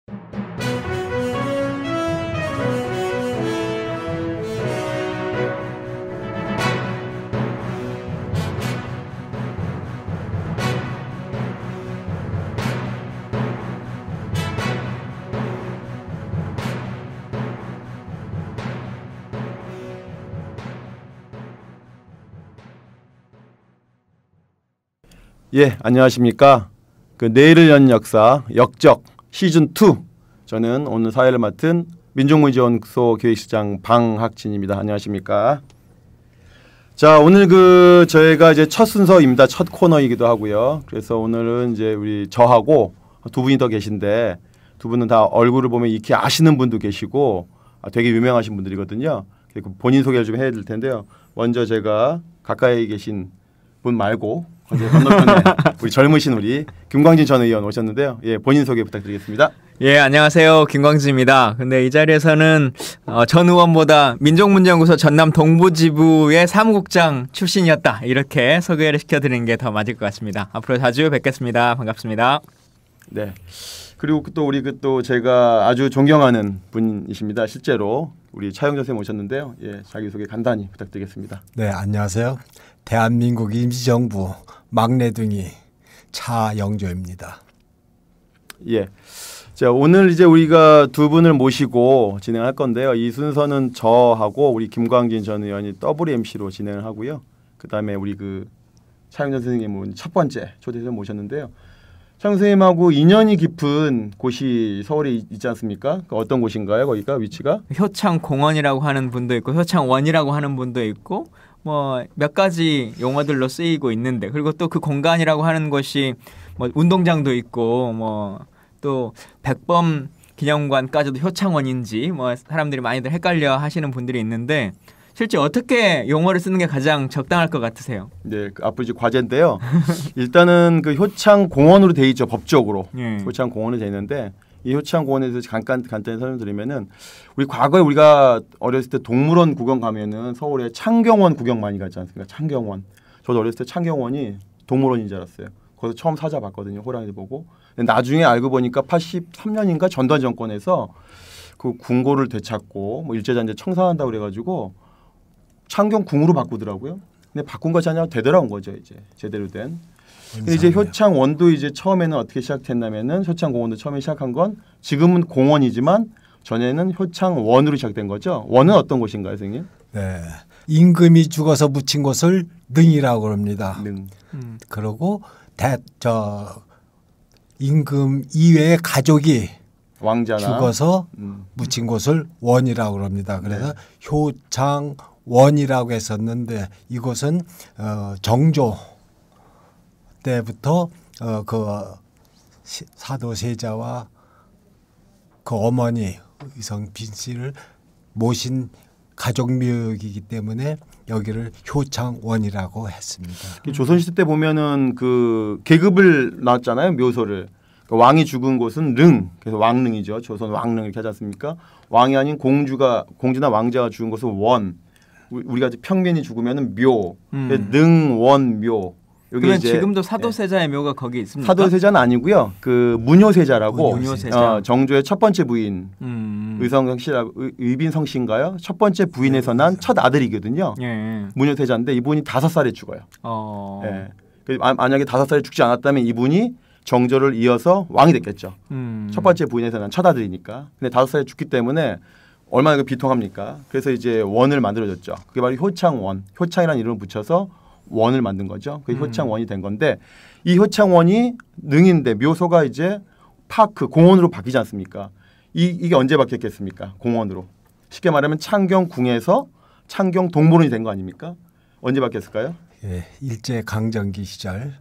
예, 안녕하십니까. 그 내일을 연 역사 역적 시즌 2. 저는 오늘 사회를 맡은 민족문제연구소 기획실장 방학진입니다. 안녕하십니까. 자, 오늘 저희가 이제 첫 순서입니다. 첫 코너이기도 하고요. 그래서 오늘은 이제 우리 저하고 두 분이 더 계신데 두 분은 다 얼굴을 보면 익히 아시는 분도 계시고 되게 유명하신 분들이거든요. 본인 소개를 좀 해야 될 텐데요. 먼저 제가 가까이 계신 분 말고 이제 건너편에 우리 젊으신 우리 김광진 전 의원 오셨는데요. 예, 본인 소개 부탁드리겠습니다. 예, 안녕하세요. 김광진입니다. 근데 이 자리에서는 전 의원보다 민족문제연구소 전남 동부지부의 사무국장 출신이었다. 이렇게 소개를 시켜드리는 게 더 맞을 것 같습니다. 앞으로 자주 뵙겠습니다. 반갑습니다. 네. 그리고 또 우리 또 제가 아주 존경하는 분이십니다. 실제로 우리 차영전 선생님 오셨는데요. 예, 자기소개 간단히 부탁드리겠습니다. 네, 안녕하세요. 대한민국 임시정부 막내둥이 차영조입니다. 예. 자, 오늘 이제 우리가 두 분을 모시고 진행할 건데요. 이 순서는 저하고 우리 김광진 전 의원이 더블 MC로 진행을 하고요. 그다음에 우리 차영전 선생님은 첫 번째 초대해서 모셨는데요. 차영 선생님하고 인연이 깊은 곳이 서울에 있지 않습니까? 어떤 곳인가요? 거기가 위치가? 효창공원이라고 하는 분도 있고 효창원이라고 하는 분도 있고 뭐 몇 가지 용어들로 쓰이고 있는데, 그리고 또 그 공간이라고 하는 것이 뭐 운동장도 있고 뭐 또 백범 기념관까지도 효창원인지 뭐 사람들이 많이들 헷갈려 하시는 분들이 있는데, 실제 어떻게 용어를 쓰는 게 가장 적당할 것 같으세요? 네, 앞으로 이제 과제인데요. 일단은 효창공원으로 돼 있죠, 법적으로. 예. 효창공원으로 돼 있는데 이 효창공원에 대해서 간단히 설명드리면은, 우리 과거에 우리가 어렸을 때 동물원 구경 가면은 서울에 창경원 구경 많이 가지 않습니까? 창경원. 저도 어렸을 때 창경원이 동물원인 줄 알았어요. 거기서 처음 찾아봤거든요. 호랑이도 보고. 근데 나중에 알고 보니까 83년인가 전두환 정권에서 그 궁궐을 되찾고 뭐 일제잔재 청산한다고 그래가지고 창경궁으로 바꾸더라고요. 근데 바꾼 것이 아니라 되돌아온 거죠, 이제 제대로 된. 근데 이제 효창원도 이제 처음에는 어떻게 시작했냐면은, 효창공원도 처음에 시작한 건 지금은 공원이지만 전에는 효창원으로 시작된 거죠. 원은 어떤 곳인가요, 선생님? 네, 임금이 죽어서 묻힌 곳을 능이라고 합니다. 능. 그리고 임금 이외의 가족이 왕자나 죽어서 묻힌 곳을 원이라고 합니다. 그래서 네. 효창원이라고 했었는데, 이곳은 정조 때부터 사도 세자와 그 어머니 의성빈 씨를 모신 가족묘역이기 때문에 여기를 효창원이라고 했습니다. 조선시대 때 보면은 그 계급을 나왔잖아요, 묘소를. 그러니까 왕이 죽은 곳은 릉, 그래서 왕릉이죠. 조선 왕릉 이렇게 하지 않습니까? 왕이 아닌 공주나 왕자가 죽은 곳은 원. 우리가 평민이 죽으면은 묘. 능원 묘. 그러면 지금도 사도세자의 묘가 거기 있습니까? 사도세자는 아니고요. 그 문효세자라고 문효세자. 정조의 첫 번째 부인 의빈성 씨인가요? 첫 번째 부인에서 난 첫 아들이거든요. 예. 문효세자인데 이분이 5살에 죽어요. 예. 만약에 5살에 죽지 않았다면 이분이 정조를 이어서 왕이 됐겠죠. 첫 번째 부인에서 난 첫 아들이니까. 근데 5살에 죽기 때문에 얼마나 비통합니까? 그래서 이제 원을 만들어졌죠. 그게 바로 효창원. 효창이라는 이름을 붙여서 원을 만든 거죠. 그게 효창원이 된 건데, 이 효창원이 능인데 묘소가 이제 파크, 공원으로 바뀌지 않습니까? 이게 언제 바뀌었겠습니까? 공원으로. 쉽게 말하면 창경궁에서 창경동물원이 된 거 아닙니까? 언제 바뀌었을까요? 예, 일제강점기 시절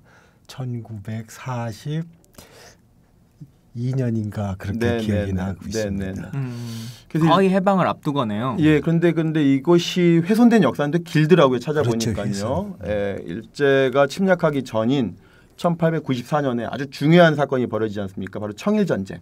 1942년인가 그렇게 기억이 나고 있습니다. 거의 해방을 앞두거네요. 예, 근데 이것이 훼손된 역사인데 길더라고요. 찾아보니까요. 그렇죠, 예, 일제가 침략하기 전인 1894년에 아주 중요한 사건이 벌어지지 않습니까? 바로 청일전쟁.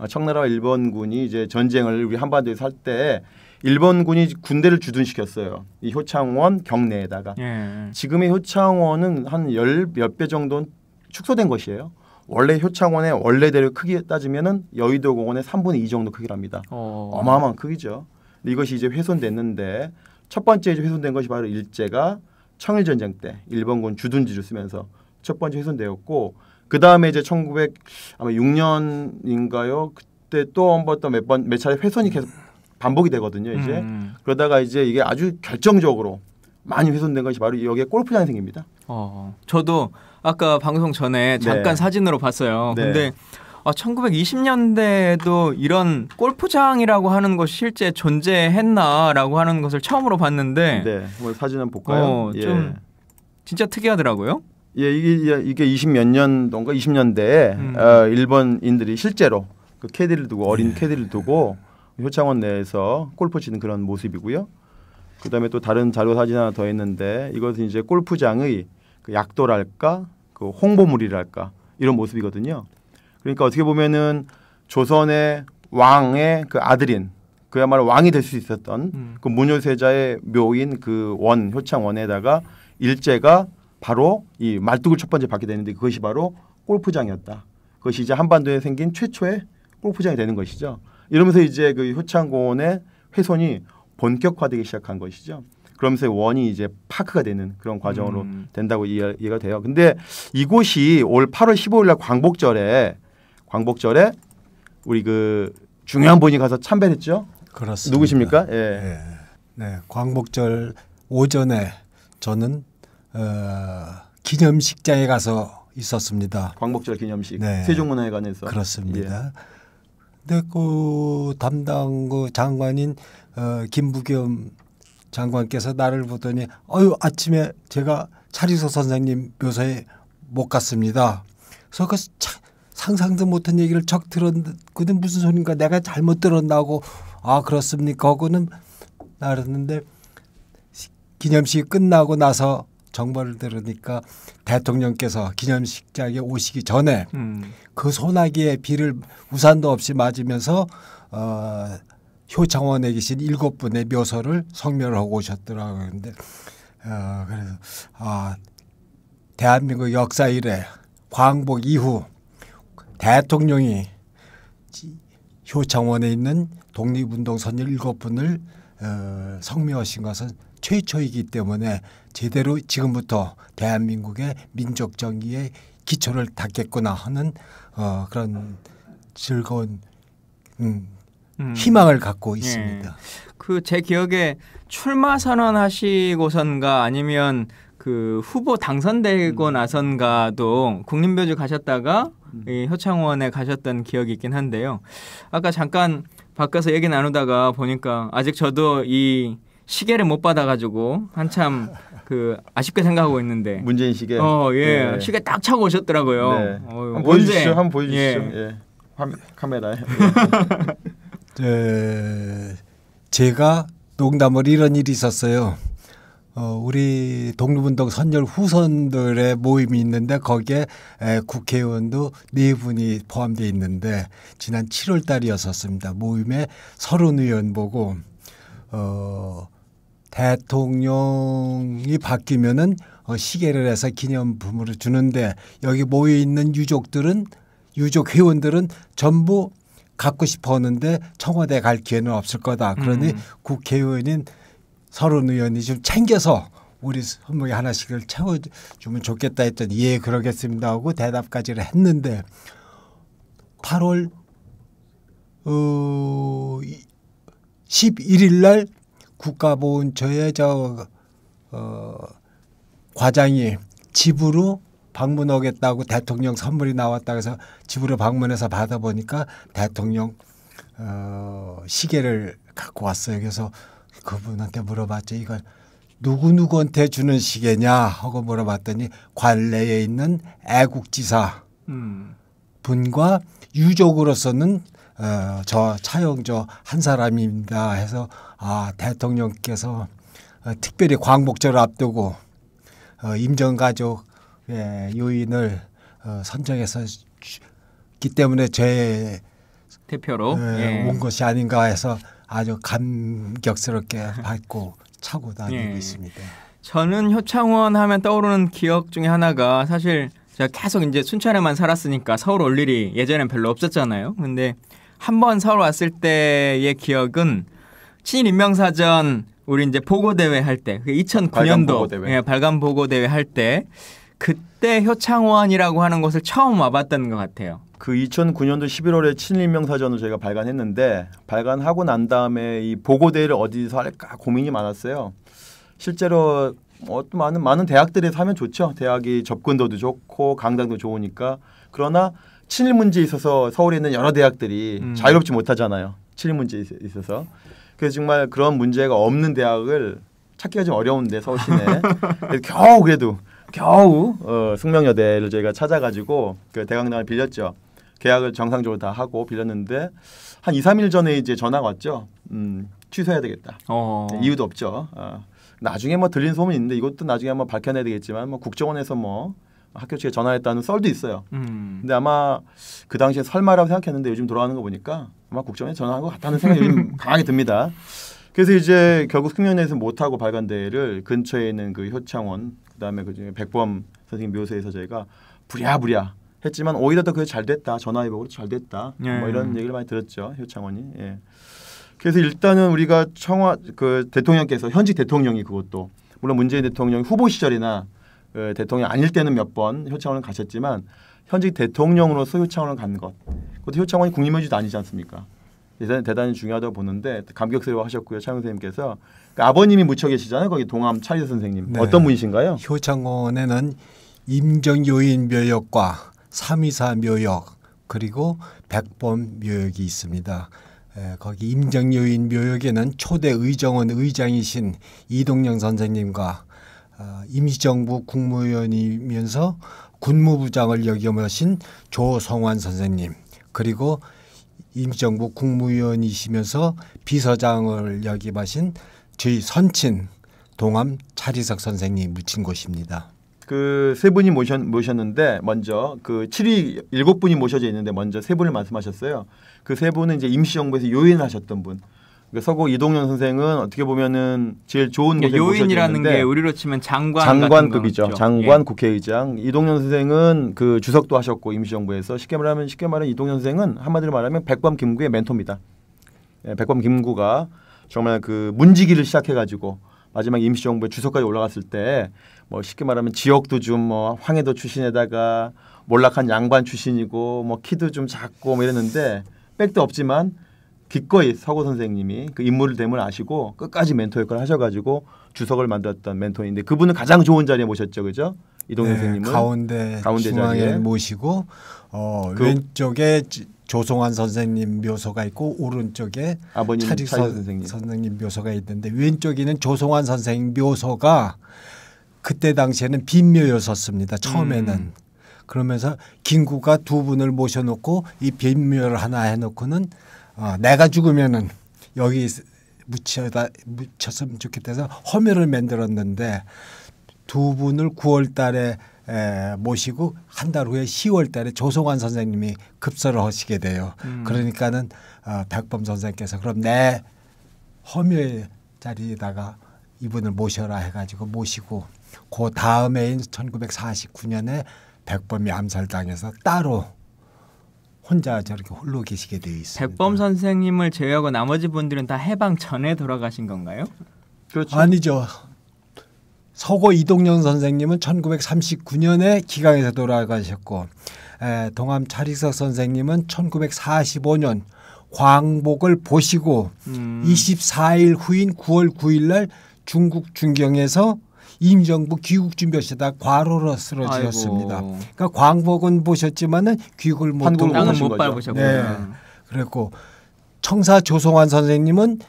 청나라와 일본군이 이제 전쟁을 우리 한반도에서 할 때 일본군이 군대를 주둔시켰어요. 이 효창원 경내에다가. 예. 지금의 효창원은 한 열 몇 배 정도는 축소된 것이에요. 원래 효창원의 원래대로 크기 따지면은 여의도 공원의 3분의 2 정도 크기랍니다. 어마어마한 크기죠. 근데 이것이 이제 훼손됐는데 첫 번째 이제 훼손된 것이 바로 일제가 청일전쟁 때 일본군 주둔지를 쓰면서 첫 번째 훼손되었고 그 다음에 이제 1906년인가요? 그때 또 한 번 또 몇 차례 훼손이 계속 반복이 되거든요. 이제 그러다가 이제 이게 아주 결정적으로 많이 훼손된 것이 바로 여기에 골프장이 생깁니다. 저도 아까 방송 전에 잠깐 네. 사진으로 봤어요. 네. 근데 1920년대에도 이런 골프장이라고 하는 것이 실제 존재했나라고 하는 것을 처음으로 봤는데 네, 한번 사진 한번 볼까요? 좀 진짜 특이하더라고요. 예, 이게 20몇 년도인가 20년대에 일본인들이 실제로 그 캐디를 두고 어린 캐디를 두고 효창원 내에서 골프 치는 그런 모습이고요. 그다음에 또 다른 자료 사진 하나 더 있는데 이것은 이제 골프장의 그 약도랄까 그 홍보물이랄까 이런 모습이거든요. 그러니까 어떻게 보면은 조선의 왕의 그 아들인 그야말로 왕이 될 수 있었던 그 문효세자의 묘인 그 원 효창원에다가 일제가 바로 이 말뚝을 첫 번째 받게 되는데 그것이 바로 골프장이었다. 그것이 이제 한반도에 생긴 최초의 골프장이 되는 것이죠. 이러면서 이제 그 효창공원의 훼손이 본격화되기 시작한 것이죠. 그러면서 원이 이제 파크가 되는 그런 과정으로 된다고 이해가 돼요. 근데 이곳이 올 8월 15일 날 광복절에 우리 그 중요한 분이 가서 참배했죠. 그렇습니다. 누구십니까? 예. 네. 네, 광복절 오전에 저는 기념식장에 가서 있었습니다. 광복절 기념식 네. 세종문화회관에서. 그렇습니다. 근데 그 담당 그 장관인 김부겸 장관께서 나를 보더니 아침에 제가 차리소 선생님 묘소에 못 갔습니다. 그래서 그 상상도 못한 얘기를 척 들었거든. 무슨 소린가 내가 잘못 들었나고 그렇습니까 하고는 나랬는데 기념식이 끝나고 나서 정보를 들으니까 대통령께서 기념식장에 오시기 전에 그 소나기에 비를 우산도 없이 맞으면서 효창원에 계신 7분의 묘소를 성묘를 하고 오셨더라고요. 그런데 그래서 대한민국 역사 이래 광복 이후 대통령이 효창원에 있는 독립운동 선열 7분을 성묘하신 것은 최초이기 때문에 제대로 지금부터 대한민국의 민족 정의의 기초를 닦겠구나 하는 그런 즐거운 희망을 갖고 있습니다. 예. 그 제 기억에 출마 선언하시고선가 아니면 그 후보 당선되고 나선가도 국립묘지 가셨다가 이 효창원에 가셨던 기억이 있긴 한데요. 아까 잠깐 바꿔서 얘기 나누다가 보니까 아직 저도 이 시계를 못 받아가지고 한참 그 아쉽게 생각하고 있는데 문재인 시계. 예. 네. 시계 딱 차고 오셨더라고요. 네. 한번 보여주시죠. 한번 보여주시죠. 예. 카메라에. 제가 농담으로 이런 일이 있었어요. 우리 독립운동 선열 후손들의 모임이 있는데 거기에 국회의원도 4분이 포함되어 있는데 지난 7월 달이었었습니다. 모임에 30의원 보고 대통령이 바뀌면은 시계를 해서 기념품으로 주는데 여기 모여 있는 유족 회원들은 전부 갖고 싶어 하는데 청와대 갈 기회는 없을 거다. 그러니 국회의원인 30의원이 좀 챙겨서 우리 손목에 하나씩을 채워주면 좋겠다 했더니 예 그러겠습니다 하고 대답까지를 했는데 8월 11일 날 국가보훈처의 과장이 집으로 방문하겠다고 대통령 선물이 나왔다 그래서 집으로 방문해서 받아보니까 대통령 시계를 갖고 왔어요. 그래서 그분한테 물어봤죠. 이걸 누구누구한테 주는 시계냐 하고 물어봤더니 관내에 있는 애국지사 분과 유족으로서는 저 차영조 한 사람입니다 해서 대통령께서 특별히 광복절을 앞두고 임정가족 요인을 선정해서 기 때문에 제 대표로 온 것이 아닌가 해서 아주 감격스럽게 받고 차고 다니고 있습니다. 저는 효창원 하면 떠오르는 기억 중에 하나가 사실 제가 계속 이제 순천에만 살았으니까 서울 올 일이 예전엔 별로 없었잖아요. 근데 한 번 서울 왔을 때의 기억은 친일 인명사전 우리 이제 보고대회 할 때, 2009년도 발간 보고대회 할 때 그때 효창원이라고 하는 곳을 처음 와봤던 것 같아요. 그 2009년도 11월에 친일인명사전을 저희가 발간했는데 발간하고 난 다음에 이 보고대회를 어디서 할까 고민이 많았어요. 실제로 많은 대학들에서 하면 좋죠. 대학이 접근도도 좋고 강당도 좋으니까. 그러나 친일 문제에 있어서 서울에 있는 여러 대학들이 자유롭지 못하잖아요. 친일 문제에 있어서. 그래서 정말 그런 문제가 없는 대학을 찾기가 좀 어려운데 서울 시내. 겨우 숙명여대를 저희가 찾아가지고 그 대강당을 빌렸죠. 계약을 정상적으로 다 하고 빌렸는데 한 2, 3일 전에 이제 전화가 왔죠. 취소해야 되겠다. 이유도 없죠. 나중에 뭐 들린 소문이 있는데 이것도 나중에 한번 밝혀내야 되겠지만 뭐 국정원에서 뭐 학교 측에 전화했다는 썰도 있어요. 근데 아마 그 당시에 설마라고 생각했는데 요즘 돌아가는 거 보니까 아마 국정원에 전화한 것 같다는 생각이 요즘 강하게 듭니다. 그래서 이제 결국 숙명여대에서 못하고 발간대회를 근처에 있는 그 효창원 그다음에 그중에 백범 선생님 묘소에서 저희가 부랴부랴 했지만 오히려 더 그게 잘 됐다. 전화위복으로 잘 됐다. 뭐 이런 얘기를 많이 들었죠. 효창원이. 예. 그래서 일단은 우리가 그 대통령께서 현직 대통령이 그것도 물론 문재인 대통령 후보 시절이나 대통령 아닐 때는 몇 번 효창원을 가셨지만 현직 대통령으로서 효창원을 간 것. 그것도 효창원이 국립묘지도 아니지 않습니까? 대단히 중요하다고 보는데 감격스러워하셨고요. 차영 선생님께서 그러니까 아버님이 묻혀 계시잖아요. 거기 동암 차리서 선생님. 네. 어떤 분이신가요? 효창원에는 임정요인 묘역과 324 묘역 그리고 백범 묘역이 있습니다. 거기 임정요인 묘역에는 초대 의정원 의장이신 이동영 선생님과 임시정부 국무위원이면서 군무부장을 역임하신 조성환 선생님 그리고 임시정부 국무위원이시면서 비서장을 역임하신 저희 선친 동암 차리석 선생님이 묻힌 곳입니다. 그 세 분이 모셨는데 먼저 그 7위 7분이 모셔져 있는데 먼저 세 분을 말씀하셨어요. 그 세 분은 이제 임시정부에서 요인을 하셨던 분. 그러니까 서고 이동영 선생은 어떻게 보면은 제일 좋은 곳에 요인이라는 게 우리로 치면 장관급이죠. 장관, 국회의장. 이동영 선생은 그 주석도 하셨고 임시정부에서 쉽게 말하면 이동영 선생은 한마디로 말하면 백범 김구의 멘토입니다. 백범 김구가 정말 그 문지기를 시작해가지고 마지막 임시정부에 주석까지 올라갔을 때 뭐 쉽게 말하면 지역도 좀 뭐 황해도 출신에다가 몰락한 양반 출신이고 뭐 키도 좀 작고 뭐 이랬는데 백도 없지만 기꺼이 서고 선생님이 그 인물을 됨을 아시고 끝까지 멘토 역할을 하셔가지고 주석을 만들었던 멘토인데 그분은 가장 좋은 자리에 모셨죠, 그죠? 이동영 선생님은 가운데 중앙에 자리에 모시고 왼쪽에 조성환 선생님 묘소가 있고 오른쪽에 아버님 차리석 선생님 묘소가 있는데 왼쪽에는 조성환 선생님 묘소가 그때 당시에는 빈묘였었습니다. 처음에는. 그러면서 김구가 두 분을 모셔놓고 이 빈묘를 하나 해놓고는 내가 죽으면은 여기 묻혔으면 좋겠다 해서 허묘를 만들었는데 두 분을 9월 달에 모시고 한 달 후에 10월 달에 조성환 선생님이 급서를 하시게 돼요. 그러니까는 백범 선생님께서 그럼 내 허묘의 자리에다가 이분을 모셔라 해가지고 모시고 그 다음해인 1949년에 백범이 암살당해서 따로 혼자 저렇게 홀로 계시게 되어 있습니다. 백범 선생님을 제외하고 나머지 분들은 다 해방 전에 돌아가신 건가요? 그렇죠. 아니죠. 서고 이동영 선생님은 1939년에 기강에서 돌아가셨고 동암 차리석 선생님은 1945년 광복을 보시고 24일 후인 9월 9일 날 중국 준경에서 임정부 귀국준비하시다 과로로 쓰러지셨습니다. 그러니까 광복은 보셨지만은 귀국을 못 밟으셨고요. 네. 그랬고 청사 조성환 선생님은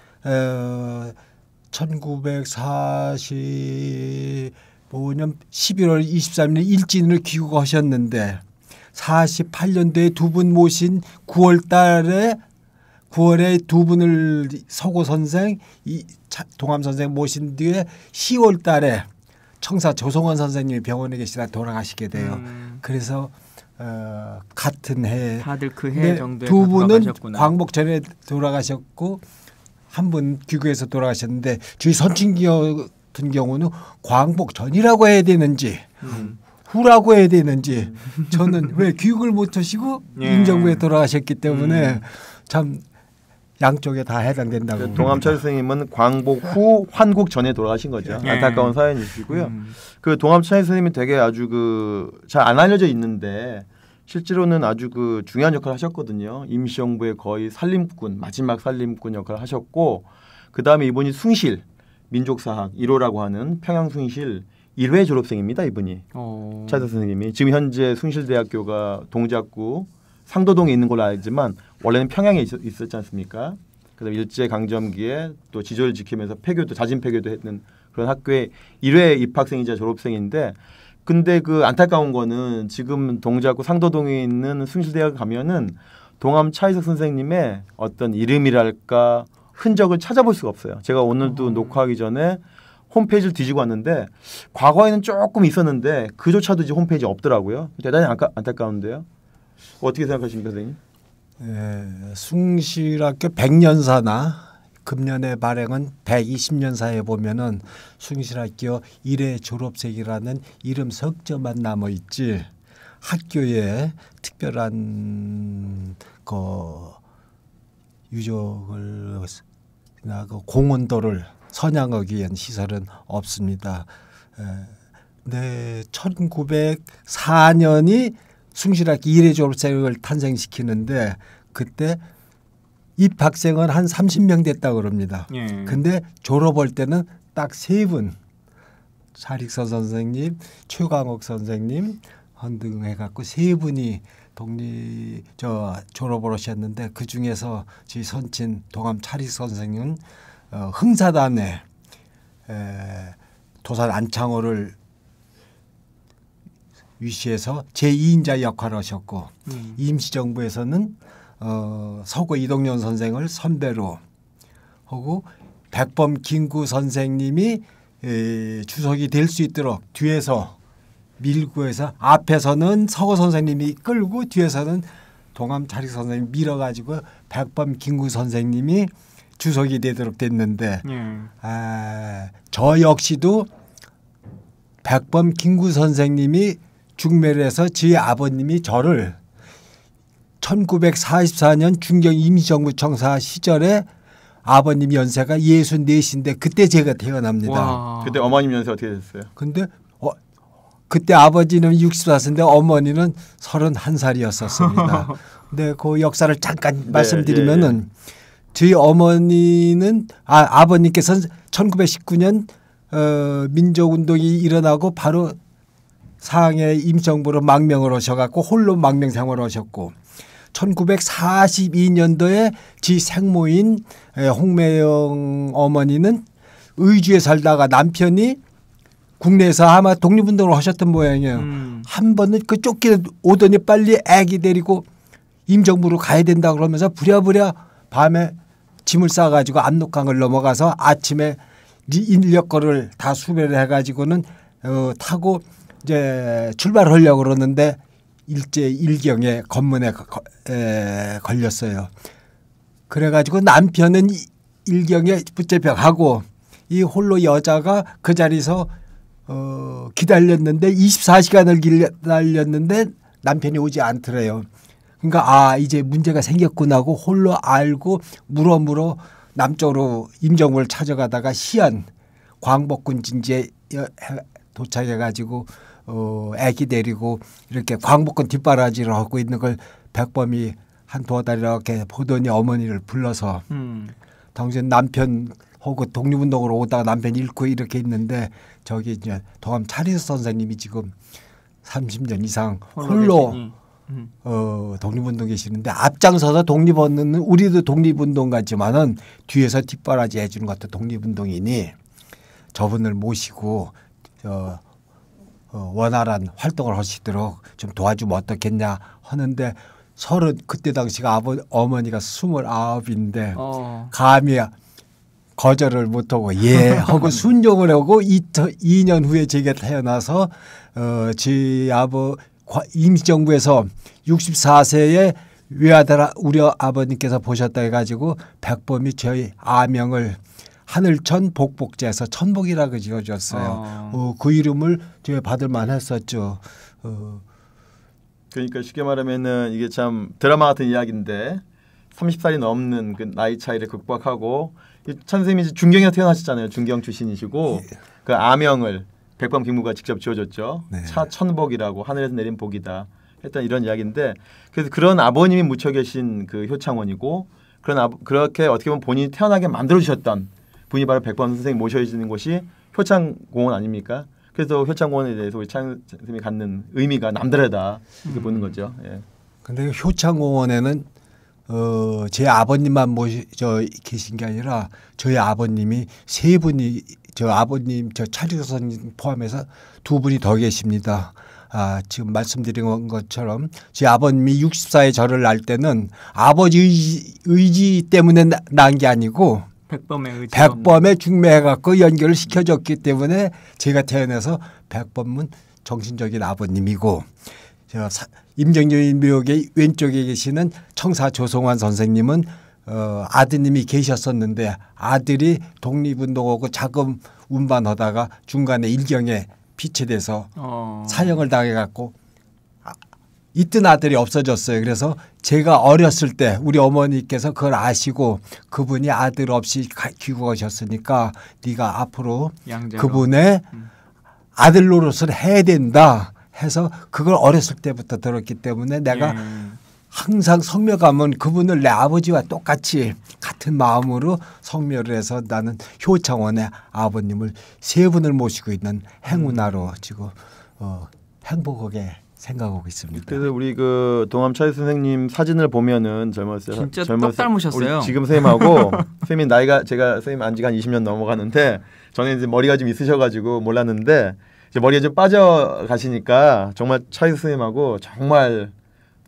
1945년 11월 23일 일진을 귀국하셨는데 48년도에 두 분 모신 9월에 두 분을 서고 선생, 동암 선생 모신 뒤에 10월 달에 청사 조성원 선생님이 병원에 계시다 돌아가시게 돼요. 그래서 같은 해 다들 그 해 정도에 두 분은 돌아가셨구나. 광복 전에 돌아가셨고 한 분 귀국해서 돌아가셨는데 저희 선친기 같은 경우는 광복 전이라고 해야 되는지 후라고 해야 되는지 저는 왜 교육을 못 하시고 예. 임정부에 돌아가셨기 때문에 참 양쪽에 다 해당된다고 봅니다. 동암철 선생님은 광복 후 환국 전에 돌아가신 거죠. 예. 안타까운 사연이시고요. 그 동암철 선생님이 되게 아주 그 잘 안 알려져 있는데 실제로는 아주 그 중요한 역할을 하셨거든요. 임시정부의 거의 살림꾼, 마지막 살림꾼 역할을 하셨고 그 다음에 이분이 숭실 민족사학 1호라고 하는 평양 숭실 1회 졸업생입니다. 이분이 차이석 선생님이 지금 현재 숭실대학교가 동작구 상도동에 있는 걸로 알지만 원래는 평양에 있었지 않습니까? 그다음에 일제 강점기에 또 지조를 지키면서 폐교도 자진 폐교도 했는 그런 학교의 1회 입학생이자 졸업생인데 근데 그 안타까운 거는 지금 동작구 상도동에 있는 숭실대학 가면은 동암 차이석 선생님의 어떤 이름이랄까 흔적을 찾아볼 수가 없어요. 제가 오늘도 녹화하기 전에 홈페이지를 뒤지고 왔는데 과거에는 조금 있었는데 그조차도 이제 홈페이지에 없더라고요. 대단히 안타까운데요. 어떻게 생각하십니까, 선생님? 숭실학교 100년사나 금년에 발행은 120년사에 보면은 숭실학교 1회 졸업생이라는 이름 석자만 남아 있지 학교에 특별한 유적을 그 공헌도를 선양하기 위한 시설은 없습니다. 네, 1904년이 숭실학교 1회 졸업생을 탄생시키는데 그때 입학생은 한 30명 됐다고 그럽니다. 근데 졸업할 때는 딱 3분 차릭선 선생님, 최광옥 선생님 등 해갖고 3분이 졸업을 하셨는데 그 중에서 저희 선친 동암 차릭 선생님은 흥사단에 도산 안창호를 위시해서 제2인자 역할을 하셨고 임시정부에서는 서구 이동연 선생을 선배로 하고 백범 김구 선생님이 주석이 될 수 있도록 뒤에서 밀고 해서 앞에서는 서구 선생님이 끌고 뒤에서는 동암 차릭 선생님이 밀어가지고 백범 김구 선생님이 주석이 되도록 됐는데 저 역시도 백범 김구 선생님이 중매를 해서 제 아버님이 저를 1944년 중경 임시정부 청사 시절에 아버님 연세가 64인데 그때 제가 태어납니다. 와. 그때 어머님 연세 어떻게 됐어요? 근데 그때 아버지는 64세인데 어머니는 31살이었었습니다. 근데 그 역사를 잠깐 말씀드리면은 저희 어머니는 아버님께서는 1919년 민족운동이 일어나고 바로 상해 임시정부로 망명을 하셔갖고 홀로 망명 생활을 하셨고 1942년도에 지 생모인 홍매영 어머니는 의주에 살다가 남편이 국내에서 아마 독립운동을 하셨던 모양이에요. 한 번은 그 쫓기는 오더니 빨리 아기 데리고 임정부로 가야 된다 그러면서 부랴부랴 밤에 짐을 싸가지고 압록강을 넘어가서 아침에 인력거를 다 수배를 해가지고는 타고 이제 출발하려고 그러는데 일제 일경에 검문에 걸렸어요. 그래가지고 남편은 일경에 붙잡혀가고 이 홀로 여자가 그 자리에서 기다렸는데 24시간을 기다렸는데 남편이 오지 않더래요. 그러니까 이제 문제가 생겼구나 하고 홀로 알고 물어 남쪽으로 임정부를 찾아가다가 시안 광복군 진지에 도착해가지고 애기 데리고 이렇게 광복군 뒷바라지를 하고 있는 걸 백범이 한 두어 달 이렇게 보더니 어머니를 불러서 당신 남편하고 독립운동으로 오다가 남편 잃고 이렇게 있는데 저기 이제 동암 차리석 선생님이 지금 30년 이상 홀로 독립운동 계시는데 앞장서서 독립운동 우리도 독립운동 같지만은 뒤에서 뒷바라지 해주는 것도 독립운동이니 저분을 모시고 원활한 활동을 하시도록 좀 도와주면 어떻겠냐 하는데 그때 당시가 어머니가 29인데 감히 거절을 못하고 하고 순종을 하고 2년 후에 제가 태어나서 제 임시정부에서 64세에 외아들 우리 아버님께서 보셨다 해가지고 백범이 저희 아명을 하늘천 복복제에서 천복이라고 지어줬어요. 그 이름을 제가 받을 만했었죠. 그러니까 쉽게 말하면은 이게 참 드라마 같은 이야기인데 30살이 넘는 그 나이 차이를 극복하고 천 선생님이 중경에서 태어나셨잖아요. 중경 출신이시고 그 아명을 백범 김구가 직접 지어줬죠. 네. 차천복이라고 하늘에서 내린 복이다 했던 이런 이야기인데 그래서 그런 아버님이 묻혀 계신 그 효창원이고 그렇게 어떻게 보면 본인이 태어나게 만들어 주셨던 분이 바로 백범 선생님 모셔지는 곳이 효창공원 아닙니까? 그래서 효창공원에 대해서 우리 찬 선생님이 갖는 의미가 남다르다 이렇게 보는 거죠. 예. 근데 효창공원에는 제 아버님만 모셔 계신 게 아니라 저희 아버님이 세 분이 저 아버님 저 차리선 포함해서 두 분이 더 계십니다. 지금 말씀드린 것처럼 제 아버님이 64에 저를 낳을 때는 아버지 의지 때문에 낳은 게 아니고 백범의 의지. 백범에 중매해갖고 연결을 시켜줬기 때문에 제가 태어나서 백범은 정신적인 아버님이고 임정진 묘역의 왼쪽에 계시는 청사 조성환 선생님은 아드님이 계셨었는데 아들이 독립운동하고 자금 운반하다가 중간에 일경에 피체돼서 사형을 당해갖고 있던 아들이 없어졌어요. 그래서 제가 어렸을 때 우리 어머니께서 그걸 아시고 그분이 아들 없이 귀국하셨으니까 네가 앞으로 양자로. 그분의 아들 노릇을 해야 된다 해서 그걸 어렸을 때부터 들었기 때문에 내가 항상 성묘 가면 그분을 내 아버지와 똑같이 같은 마음으로 성묘를 해서 나는 효창원의 아버님을 세 분을 모시고 있는 행운아로 지금 행복하게 생각하고 있습니다. 그래서 우리 그 동암 차이 선생님 사진을 보면은 젊었어요. 진짜 똑 닮으셨어요. 우리 지금 선생님하고 선생님 나이가 제가 선생님 안지가 한 20년 넘어가는데 저는 이제 머리가 좀 있으셔가지고 몰랐는데 이제 머리가 좀 빠져 가시니까 정말 차이 선생님하고 정말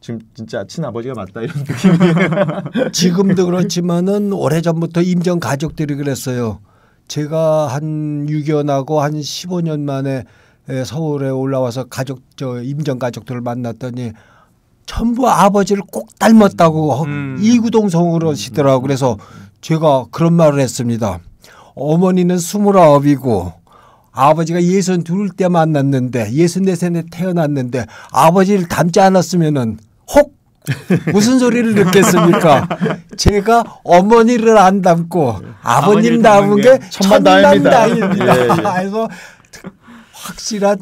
지금 진짜 친아버지가 맞다 이런 느낌이에요. 지금도 그렇지만은 오래전부터 임정 가족들이 그랬어요. 제가 한 6.25하고 한 15년 만에 서울에 올라와서 임정 가족들을 만났더니 전부 아버지를 꼭 닮았다고 이구동성으로 하시더라고요. 그래서 제가 그런 말을 했습니다. 어머니는 29이고 아버지가 62때 만났는데 64세에 태어났는데 아버지를 닮지 않았으면은 혹 무슨 소리를 듣겠습니까? 제가 어머니를 안 닮고 아버님 닮은 게 천만다행입니다. 그래서 확실한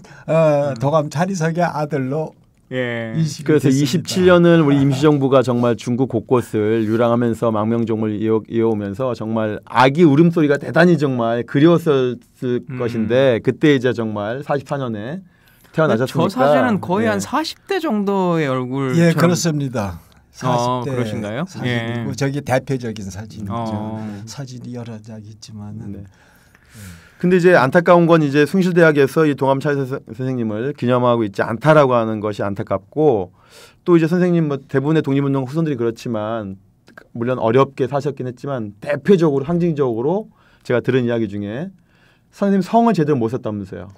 도감 차리석의 아들로 그래서 27년을 우리 임시정부가 정말 중국 곳곳을 유랑하면서 망명종을 이어오면서 정말 아기 울음소리가 대단히 정말 그리웠을 것인데 그때 이제 정말 44년에 태어나셨으니까 저 사진은 거의 한 40대 정도의 얼굴. 예, 그렇습니다. 40대 그러신가요? 사진이고 저기 대표적인 사진이죠. 사진이 여러 장 있지만은. 네. 근데 이제 안타까운 건 이제 숭실대학에서 이 동암 차이 선생님을 기념하고 있지 않다라고 하는 것이 안타깝고 또 이제 선생님 뭐 대부분의 독립운동 후손들이 그렇지만 물론 어렵게 사셨긴 했지만 대표적으로 상징적으로 제가 들은 이야기 중에 선생님 성을 제대로 못 썼다면서요.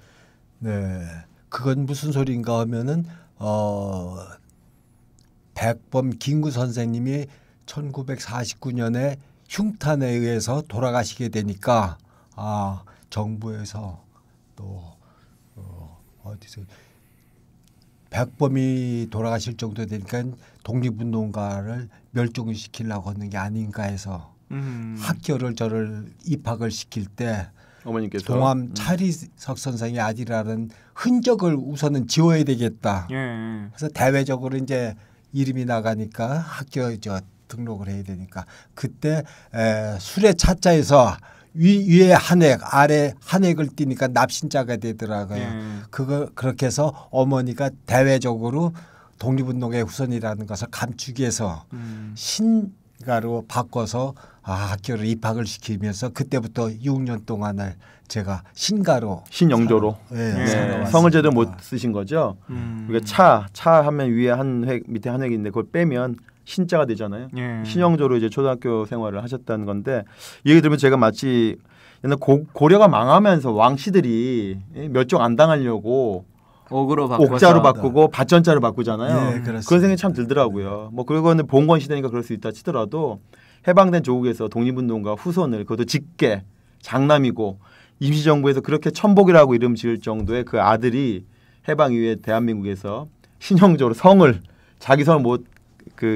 네, 그건 무슨 소리인가 하면은 백범 김구 선생님이 1949년에 흉탄에 의해서 돌아가시게 되니까 정부에서 또 어디서 백범이 돌아가실 정도 되니까 독립운동가를 멸종을 시키려고 하는 게 아닌가 해서 학교를 저를 입학을 시킬 때 어머님께서 동암 차리석 선생의 아들이라는 흔적을 우선은 지워야 되겠다. 그래서 대외적으로 이제 이름이 나가니까 학교 등록을 해야 되니까 그때 수레 차자에서 위에 한획 아래 한획을 띄니까 납신자가 되더라고요. 그렇게 해서 어머니가 대외적으로 독립운동의 후손이라는 것을 감추기 위해서 신가로 바꿔서 학교를 입학을 시키면서 그때부터 6년 동안을 제가 신가로 신영조로 성을 제대로 못 쓰신 거죠. 그러니까 차 하면 위에 한획 밑에 한획인데 그걸 빼면 신자가 되잖아요. 신영조로 이제 초등학교 생활을 하셨다는 건데 이 얘기 들으면 제가 마치 옛날 고려가 망하면서 왕씨들이 멸종 안 당하려고 옥자로 바꾸고 밭전자로 바꾸잖아요. 그런 생각이 참 들더라고요. 뭐 그러고는 봉건 시대니까 그럴 수 있다 치더라도 해방된 조국에서 독립운동가 후손을 그것도 직계 장남이고 임시정부에서 그렇게 천복이라고 이름 지을 정도의 그 아들이 해방 이후에 대한민국에서 신형적으로 성을 자기 성을 못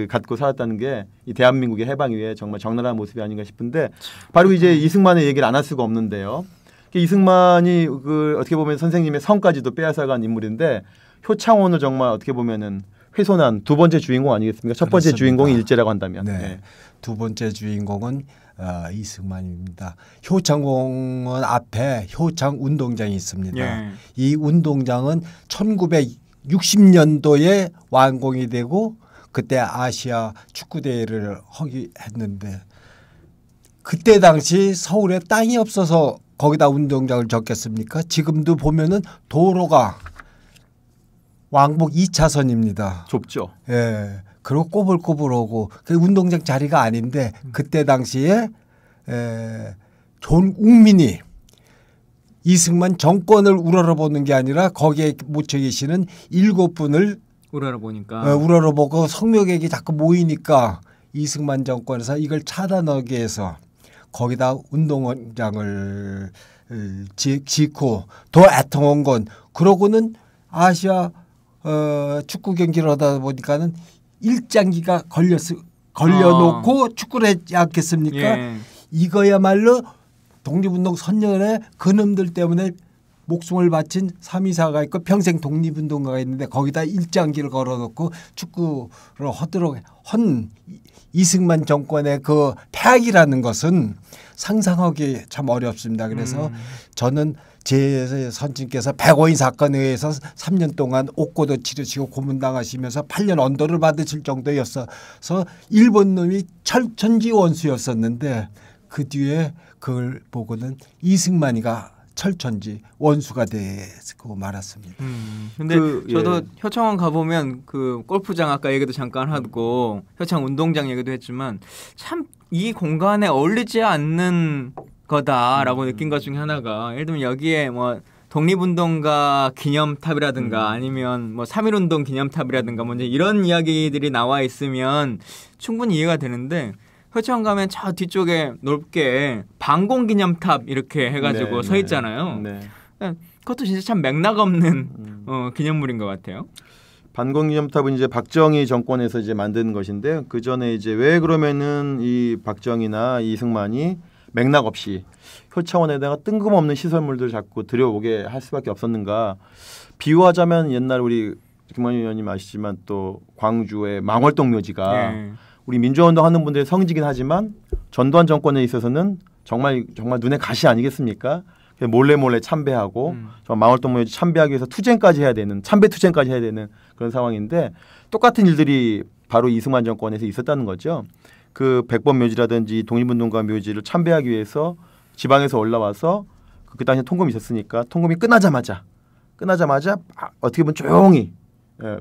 갖고 살았다는 게 이 대한민국의 해방 이후에 정말 적나라한 모습이 아닌가 싶은데 바로 이제 이승만의 얘기를 안 할 수가 없는데요. 이승만이 어떻게 보면 선생님의 성까지도 빼앗아간 인물인데 효창원을 정말 어떻게 보면은 훼손한 두 번째 주인공 아니겠습니까? 첫 번째 그렇습니다. 주인공이 일제라고 한다면. 네. 네. 두 번째 주인공은 이승만입니다. 효창공원 앞에 효창 운동장이 있습니다. 예. 이 운동장은 1960년도에 완공이 되고 그때 아시아 축구대회를 하기 했는데 그때 당시 서울에 땅이 없어서 거기다 운동장을 짓겠습니까? 지금도 보면은 도로가 왕복 2차선입니다. 좁죠. 예. 그리고 꼬불꼬불하고 그 운동장 자리가 아닌데 그때 당시에 존 uk민이 이승만 정권을 우러러보는 게 아니라 거기에 묻혀 계시는 7분을 우러러보니까 우러러보고 성묘객이 자꾸 모이니까 이승만 정권에서 이걸 차단하기 위해서 거기다 운동장을 짓고 더 애통한 건 그러고는 아시아 축구 경기를 하다 보니까는 일장기가 걸려놓고 축구를 했지 않겠습니까? 예. 이거야말로 독립운동 선열에 그놈들 때문에 목숨을 바친 3.2사가 있고 평생 독립운동가가 있는데 거기다 일장기를 걸어놓고 축구를 하도록 한 이승만 정권의 그 폐악이라는 것은 상상하기 참 어렵습니다. 그래서 저는 제 선친께서 백오인 사건에 의해서 3년 동안 옥고도 치르시고 고문당하시면서 8년 언도를 받으실 정도였어서 일본 놈이 철천지 원수였었는데 그 뒤에 그걸 보고는 이승만이가 철천지 원수가 되고 말았습니다. 근데 저도 효창원 가보면 그 골프장 아까 얘기도 잠깐 하고 효창 운동장 얘기도 했지만 참 이 공간에 어울리지 않는 거다라고 느낀 것 중에 하나가 예를 들면 여기에 뭐 독립운동가 기념탑이라든가 아니면 뭐 3.1운동 기념탑이라든가 뭐 이제 이런 이야기들이 나와 있으면 충분히 이해가 되는데 효창 가면 저 뒤쪽에 넓게 반공기념탑 이렇게 해가지고 서 있잖아요. 네. 그것도 진짜 참 맥락 없는 기념물인 것 같아요. 반공기념탑은 이제 박정희 정권에서 이제 만든 것인데 그 전에 이제 왜 그러면은 이 박정희나 이승만이 맥락 없이 효창원에다가 뜬금없는 시설물들 자꾸 들여오게 할 수밖에 없었는가? 비유하자면 옛날 우리 김만희 의원님 아시지만 또 광주의 망월동 묘지가 우리 민주화운동 하는 분들의 성지긴 하지만 전두환 정권에 있어서는 정말 눈에 가시 아니겠습니까? 몰래 참배하고 망월동 묘지 참배하기 위해서 투쟁까지 해야 되는 참배 투쟁까지 해야 되는 그런 상황인데 똑같은 일들이 바로 이승만 정권에서 있었다는 거죠. 그 백범 묘지라든지 독립운동가 묘지를 참배하기 위해서 지방에서 올라와서 그 당시에 통금이 있었으니까 통금이 끝나자마자 어떻게 보면 조용히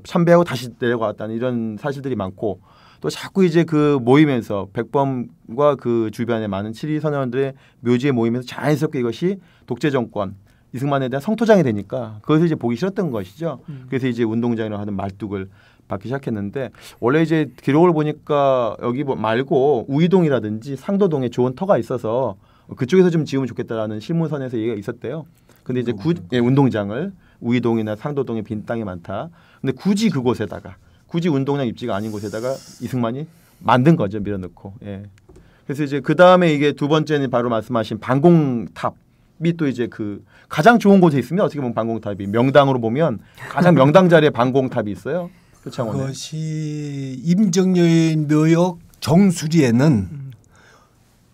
참배하고 다시 내려갔다는 이런 사실들이 많고 또 자꾸 이제 그 모이면서 백범과 그 주변에 많은 7.2 선원들의 묘지에 모이면서 자연스럽게 이것이 독재 정권 이승만에 대한 성토장이 되니까 그것을 이제 보기 싫었던 것이죠. 그래서 이제 운동장이라고 하는 말뚝을 받기 시작했는데 원래 이제 기록을 보니까 여기 말고 우이동이라든지 상도동에 좋은 터가 있어서 그쪽에서 좀 지으면 좋겠다라는 실무선에서 얘기가 있었대요. 근데 이제 운동장을 우이동이나 상도동에 빈 땅이 많다. 근데 굳이 그곳에다가 굳이 운동장 입지가 아닌 곳에다가 이승만이 만든 거죠. 밀어넣고. 예. 그래서 이제 그 다음에 이게 두 번째는 바로 말씀하신 반공탑이 또 이제 그 가장 좋은 곳에 있으면 어떻게 보면 반공탑이 명당으로 보면 가장 명당 자리에 반공탑이 있어요. 효창원에. 그것이 임정여의 묘역 정수리에는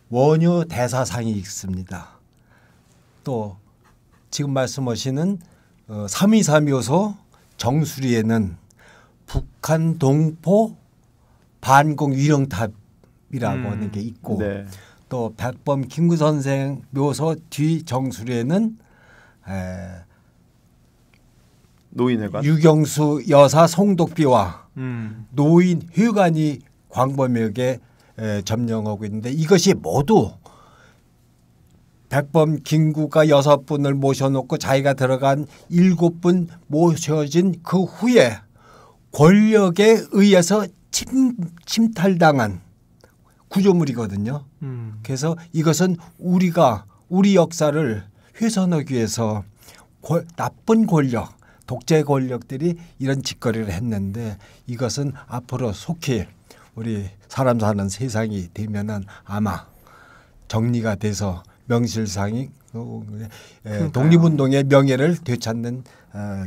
원효 대사상이 있습니다. 또 지금 말씀하시는 3.2사 묘소 정수리에는 북한 동포 반공 위령탑이라고 하는 게 있고 또 백범 김구 선생 묘소 뒤 정수리에는 노인회관 유경수 여사 송독비와 노인회관이 광범위하게 점령하고 있는데 이것이 모두 백범 김구가 6분을 모셔놓고 자기가 들어간 7분 모셔진 그 후에 권력에 의해서 침탈당한 구조물이거든요. 그래서 이것은 우리가 우리 역사를 훼손하기 위해서 나쁜 권력, 독재 권력들이 이런 짓거리를 했는데 이것은 앞으로 속히 우리 사람 사는 세상이 되면은 아마 정리가 돼서 명실상이 독립운동의 명예를 되찾는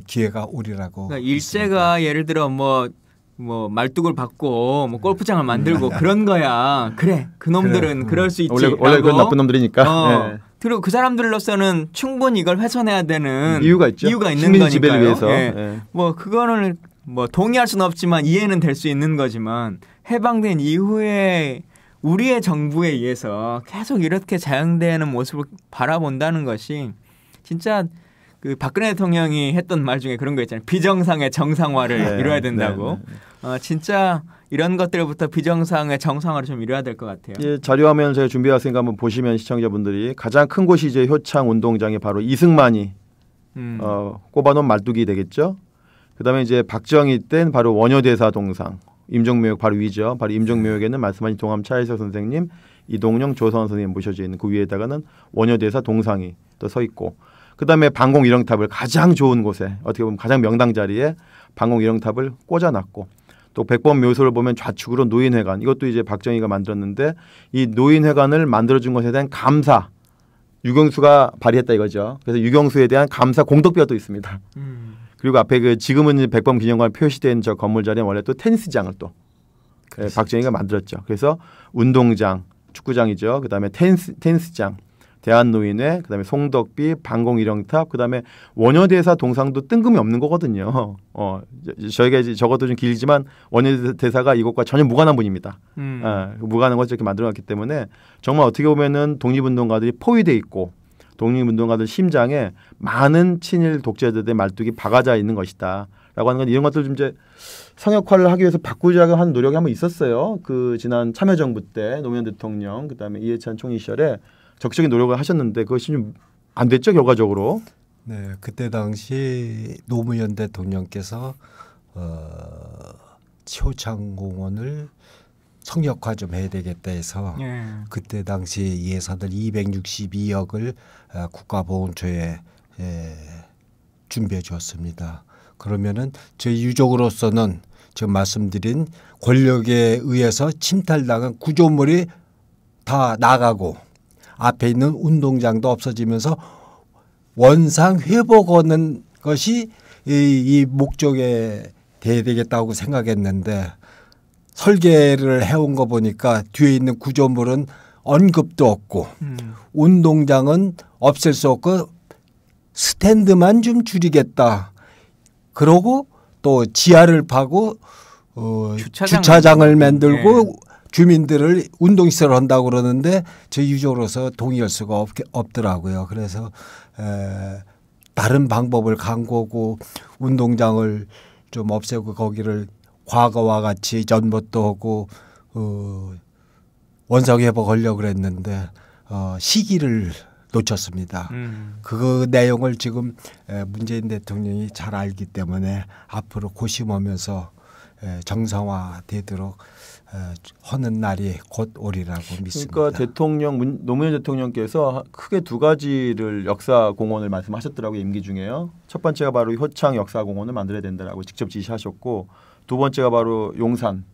기회가 오리라고. 그러니까 일제가 예를 들어 뭐 말뚝을 받고 뭐 골프장을 만들고 그런 거야. 그래, 그놈들은 그럴 수 있지. 원래 그런 나쁜 놈들이니까. 네. 그리고 그 사람들로서는 충분히 이걸 훼손해야 되는 이유가 있죠. 이유가 있는 거니까요. 지배를 위해서. 예. 네. 뭐 그거는 뭐 동의할 수는 없지만 이해는 될 수 있는 거지만 해방된 이후에 우리의 정부에 의해서 계속 이렇게 자양되는 모습을 바라본다는 것이 진짜 그 박근혜 대통령이 했던 말 중에 그런 거 있잖아요. 비정상의 정상화를 이뤄야 된다고. 진짜 이런 것들부터 비정상의 정상화를 좀 이뤄야 될 것 같아요. 예, 자료화면 제가 준비해왔으니까 한번 보시면 시청자분들이 가장 큰 곳이 이제 효창 운동장이 바로 이승만이 꼽아놓은 말뚝이 되겠죠. 그다음에 이제 박정희 때는 바로 원효대사 동상, 임종묘역 바로 위죠. 바로 임종묘역에는 말씀하신 동암 차이서 선생님, 이동영, 조선 선생님 모셔져 있는 그 위에다가는 원효대사 동상이 또 서 있고, 그다음에 방공 일렁탑을 가장 좋은 곳에 어떻게 보면 가장 명당 자리에 방공 일렁탑을 꽂아놨고, 또 백범 묘소를 보면 좌측으로 노인회관, 이것도 이제 박정희가 만들었는데 이 노인회관을 만들어준 것에 대한 감사 유경수가 발휘했다 이거죠. 그래서 유경수에 대한 감사 공덕비가 또 있습니다. 그리고 앞에 그 지금은 백범 기념관 표시된 저 건물 자리에 원래 또 테니스장을 또 박정희가 만들었죠. 그래서 운동장, 축구장이죠. 그다음에 테니스장, 대한노인회, 그다음에 송덕비, 방공일영탑, 그다음에 원효대사 동상도 뜬금이 없는 거거든요. 저희가 이제 적어도 좀 길지만 원효대사가 이것과 전혀 무관한 분입니다. 무관한 것을 이렇게 만들어놨기 때문에 정말 어떻게 보면은 독립운동가들이 포위돼 있고 독립운동가들 심장에 많은 친일 독재자들의 말뚝이 박아져 있는 것이다라고 하는 건 이런 것들 좀 이제 성역화를 하기 위해서 바꾸자고 하는 노력이 한번 있었어요. 그 지난 참여정부 때 노무현 대통령, 그다음에 이해찬 총리 시절에 적극적인 노력을 하셨는데 그것이 좀 안 됐죠, 결과적으로. 네, 그때 당시 노무현 대통령께서 효창공원을 성역화 좀 해야 되겠다 해서 그때 당시 예산을 262억을 국가보훈처에 준비해 주었습니다. 그러면은 저희 유족으로서는 지금 말씀드린 권력에 의해서 침탈당한 구조물이 다 나가고 앞에 있는 운동장도 없어지면서 원상 회복하는 것이 이 목적에 돼야 되겠다고 생각했는데 설계를 해온 거 보니까 뒤에 있는 구조물은 언급도 없고 운동장은 없앨 수 없고 스탠드만 좀 줄이겠다. 그러고 또 지하를 파고 주차장을 만들고 주민들을 운동시설을 한다고 그러는데 저희 유족으로서 동의할 수가 없더라고요. 그래서 다른 방법을 강구하고 운동장을 좀 없애고 거기를 과거와 같이 전봇도 하고 원상회복하려고 그랬는데 시기를 놓쳤습니다. 그 내용을 지금 문재인 대통령이 잘 알기 때문에 앞으로 고심하면서 정상화되도록 하는 날이 곧 오리라고 믿습니다. 그러니까 노무현 대통령께서 크게 두 가지를 역사공원을 말씀하셨더라고요. 임기 중에요. 첫 번째가 바로 효창 역사공원을 만들어야 된다라고 직접 지시하셨고, 두 번째가 바로 용산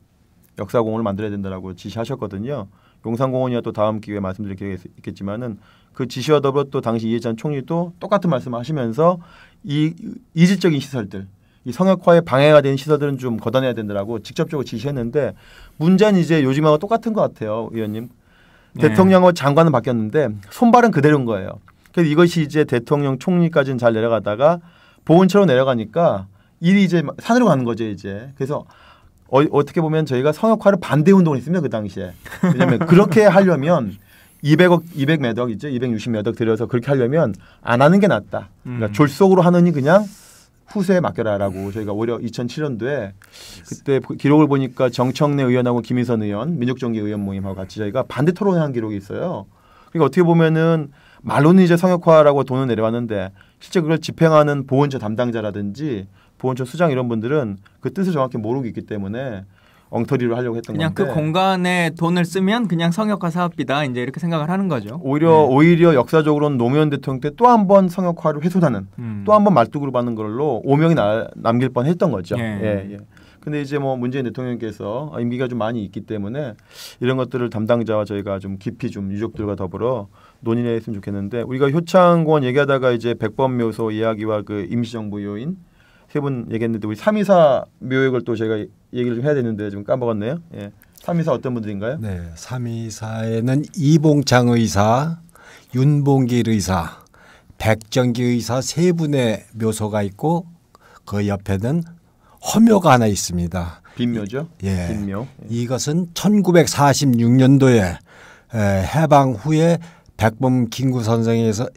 역사공원을 만들어야 된다라고 지시하셨거든요. 용산공원이야 또 다음 기회에 말씀드릴 기회가 있겠지만은 그 지시와 더불어 또 당시 이해찬 총리도 똑같은 말씀을 하시면서 이 이질적인 시설들, 이 성역화에 방해가 되는 시설들은 좀 걷어내야 된다라고 직접적으로 지시했는데 문제는 이제 요즘하고 똑같은 것 같아요, 의원님. 대통령하고 장관은 바뀌었는데 손발은 그대로인 거예요. 그래서 이것이 이제 대통령 총리까지는 잘 내려가다가 보훈처로 내려가니까 일이 이제 산으로 가는 거죠, 이제. 그래서 어떻게 보면 저희가 성역화를 반대 운동을 했습니다, 그 당시에. 왜냐하면 그렇게 하려면 200몇 억 있죠, 260몇 억 들여서 그렇게 하려면 안 하는 게 낫다. 그러니까 졸속으로 하느니 그냥 후세에 맡겨라라고 저희가 오히려 2007년도에 그때 기록을 보니까 정청래 의원하고 김희선 의원, 민족정기 의원 모임하고 같이 저희가 반대 토론한 기록이 있어요. 그러니까 어떻게 보면은 말로는 이제 성역화라고 돈을 내려왔는데 실제 그걸 집행하는 보훈처 담당자라든지 보훈처 수장 이런 분들은 그 뜻을 정확히 모르고 있기 때문에 엉터리로 하려고 했던 그냥 건데 그 공간에 돈을 쓰면 그냥 성역화 사업비다 이제 이렇게 생각을 하는 거죠. 오히려 역사적으로는 노무현 대통령 때 또 한 번 성역화를 훼손하는 또 한 번 말뚝으로 받는 걸로 오명이 남길 뻔했던 거죠. 예. 근데 이제 뭐 문재인 대통령께서 임기가 좀 많이 있기 때문에 이런 것들을 담당자와 저희가 좀 깊이 좀 유족들과 더불어 논의를 했으면 좋겠는데 우리가 효창공원 얘기하다가 이제 백범묘소 이야기와 그 임시정부 요인 세 분 얘기했는데 우리 324 묘역을 또 저희가 얘기를 좀 해야 되는데 좀 까먹었네요. 예. 324 어떤 분들인가요? 네, 324에는 이봉창 의사, 윤봉길 의사, 백정기 의사 세 분의 묘소가 있고 그 옆에는 허묘가 하나 있습니다. 빈묘죠? 예. 빈묘. 예. 이것은 1946년도에 해방 후에 백범 김구 선생께서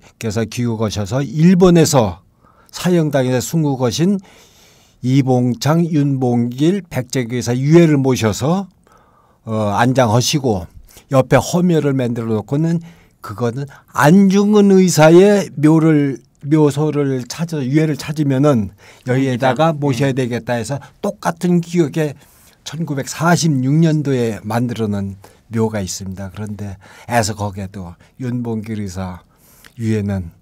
귀국하셔서 일본에서 사형당해서 순국하신 이봉창, 윤봉길, 백정기 의사 유해를 모셔서 안장하시고 옆에 허묘를 만들어 놓고는 그거는 안중근 의사의 묘소를 찾아 유해를 찾으면은 여기에다가 모셔야 되겠다 해서 똑같은 기억에 1946년도에 만들어놓은 묘가 있습니다. 그런데 애서 거기에도 윤봉길 의사 유해는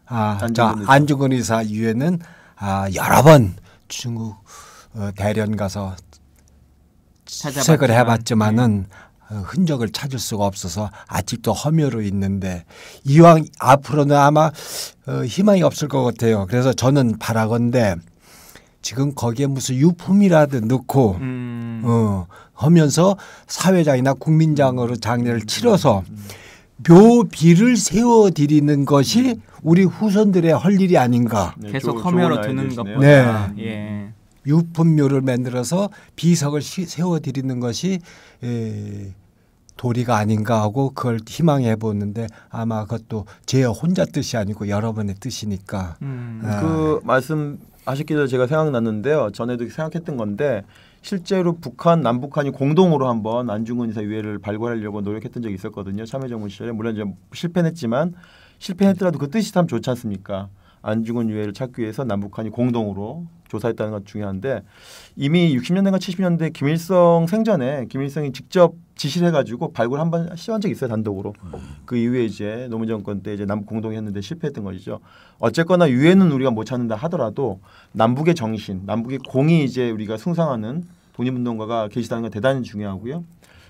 안중근 의사 유해는 여러 번 중국 대련 가서 수색을 해봤지만은 흔적을 찾을 수가 없어서 아직도 허묘로 있는데 이왕 앞으로는 아마 희망이 없을 것 같아요. 그래서 저는 바라건대 지금 거기에 무슨 유품이라도 넣고 하면서 사회장이나 국민장으로 장례를 치러서 묘비를 세워드리는 것이 우리 후손들의 할 일이 아닌가. 네, 계속 허묘로 두는 것보다. 네. 예. 유품묘를 만들어서 비석을 세워드리는 것이 도리가 아닌가 하고 그걸 희망해 보는데 아마 그것도 제 혼자 뜻이 아니고 여러분의 뜻이니까. 그 말씀 하셨기 전에 제가 생각났는데요. 전에도 생각했던 건데 실제로 북한, 남북한이 공동으로 한번 안중근 의사 유해를 발굴하려고 노력했던 적이 있었거든요. 참여정부 시절에. 물론 이제 실패했더라도 그 뜻이 참 좋지 않습니까? 안중근 유해를 찾기 위해서 남북한이 공동으로 조사했다는 것 중요한데 이미 60년대인가 70년대 김일성 생전에 김일성이 직접 지시를 해가지고 발굴 한번 시도한 적이 있어요. 단독으로. 그 이후에 이제 노무현 정권 때 이제 남북 공동이 했는데 실패했던 것이죠. 어쨌거나 유해는 우리가 못 찾는다 하더라도 남북의 정신, 남북의 공이 이제 우리가 숭상하는 독립운동가가 계시다는 건 대단히 중요하고요.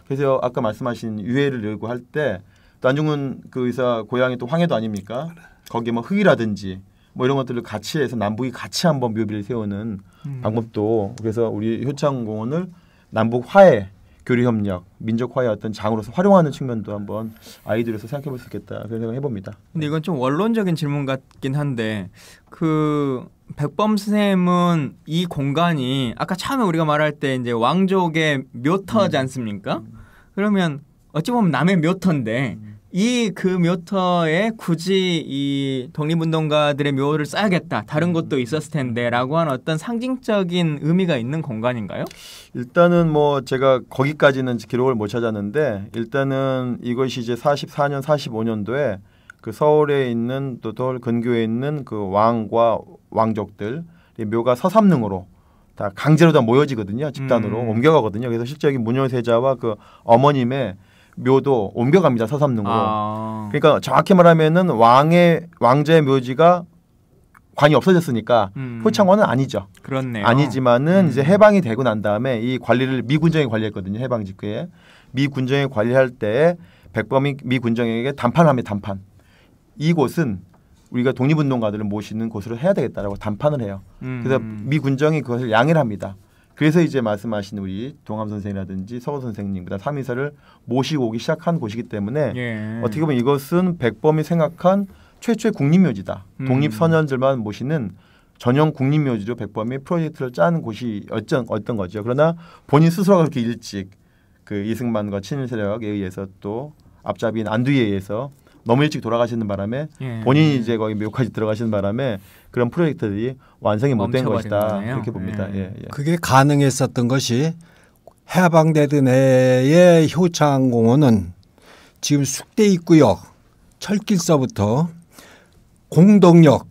그래서 아까 말씀하신 유해를 열고 할 때 또 안중근 그 의사 고향이 또 황해도 아닙니까? 거기에 뭐 흙이라든지 뭐 이런 것들을 같이 해서 남북이 같이 한번 묘비를 세우는 방법도 그래서 우리 효창공원을 남북 화해, 교류 협력, 민족 화해 어떤 장으로서 활용하는 측면도 한번 아이들에서 생각해 볼 수 있겠다 그런 생각을 해봅니다. 근데 이건 좀 원론적인 질문 같긴 한데 그 백범 선생님은 이 공간이 아까 처음에 우리가 말할 때 이제 왕족의 묘터지 않습니까? 그러면 어찌 보면 남의 묘터인데 이 그 묘터에 굳이 이 독립운동가들의 묘를 쌓야겠다. 다른 곳도 있었을 텐데라고 하는 어떤 상징적인 의미가 있는 공간인가요? 일단은 뭐 제가 거기까지는 기록을 못 찾았는데 일단은 이것이 이제 44년, 45년도에 그 서울에 있는 또 서울 근교에 있는 그 왕과 왕족들 묘가 서삼릉으로 다 강제로 다 모여지거든요. 집단으로 옮겨가거든요. 그래서 실제 여기 문효세자와 그 어머님의 묘도 옮겨갑니다. 서삼릉으로. 그러니까 정확히 말하면은 왕자의 묘지가 관이 없어졌으니까 효창원은 아니죠. 그렇네요. 아니지만은 이제 해방이 되고 난 다음에 이 관리를 미 군정이 관리했거든요. 해방 직후에 미 군정이 관리할 때 백범이 미 군정에게 담판합니다. 담판. 이곳은 우리가 독립운동가들을 모시는 곳으로 해야 되겠다라고 담판을 해요. 그래서 미 군정이 그것을 양해를 합니다. 그래서 이제 말씀하신 우리 동암 선생이라든지 서호 선생님 그다음 삼이사를 모시고 오기 시작한 곳이기 때문에 어떻게 보면 이것은 백범이 생각한 최초의 국립묘지다. 독립선열들만 모시는 전용 국립묘지로 백범이 프로젝트를 짠 곳이 어떤 거죠. 그러나 본인 스스로가 그렇게 일찍 그 이승만과 친일 세력에 의해서 또 앞잡이인 안두희에 의해서 너무 일찍 돌아가시는 바람에 본인이 이제 거기 묘까지 들어가시는 바람에 그런 프로젝트들이 완성이 못 된 것이다. 거네요. 이렇게 봅니다. 그게 가능했었던 것이 해방되던 해의 효창공원은 지금 숙대 입구역, 철길서부터 공동역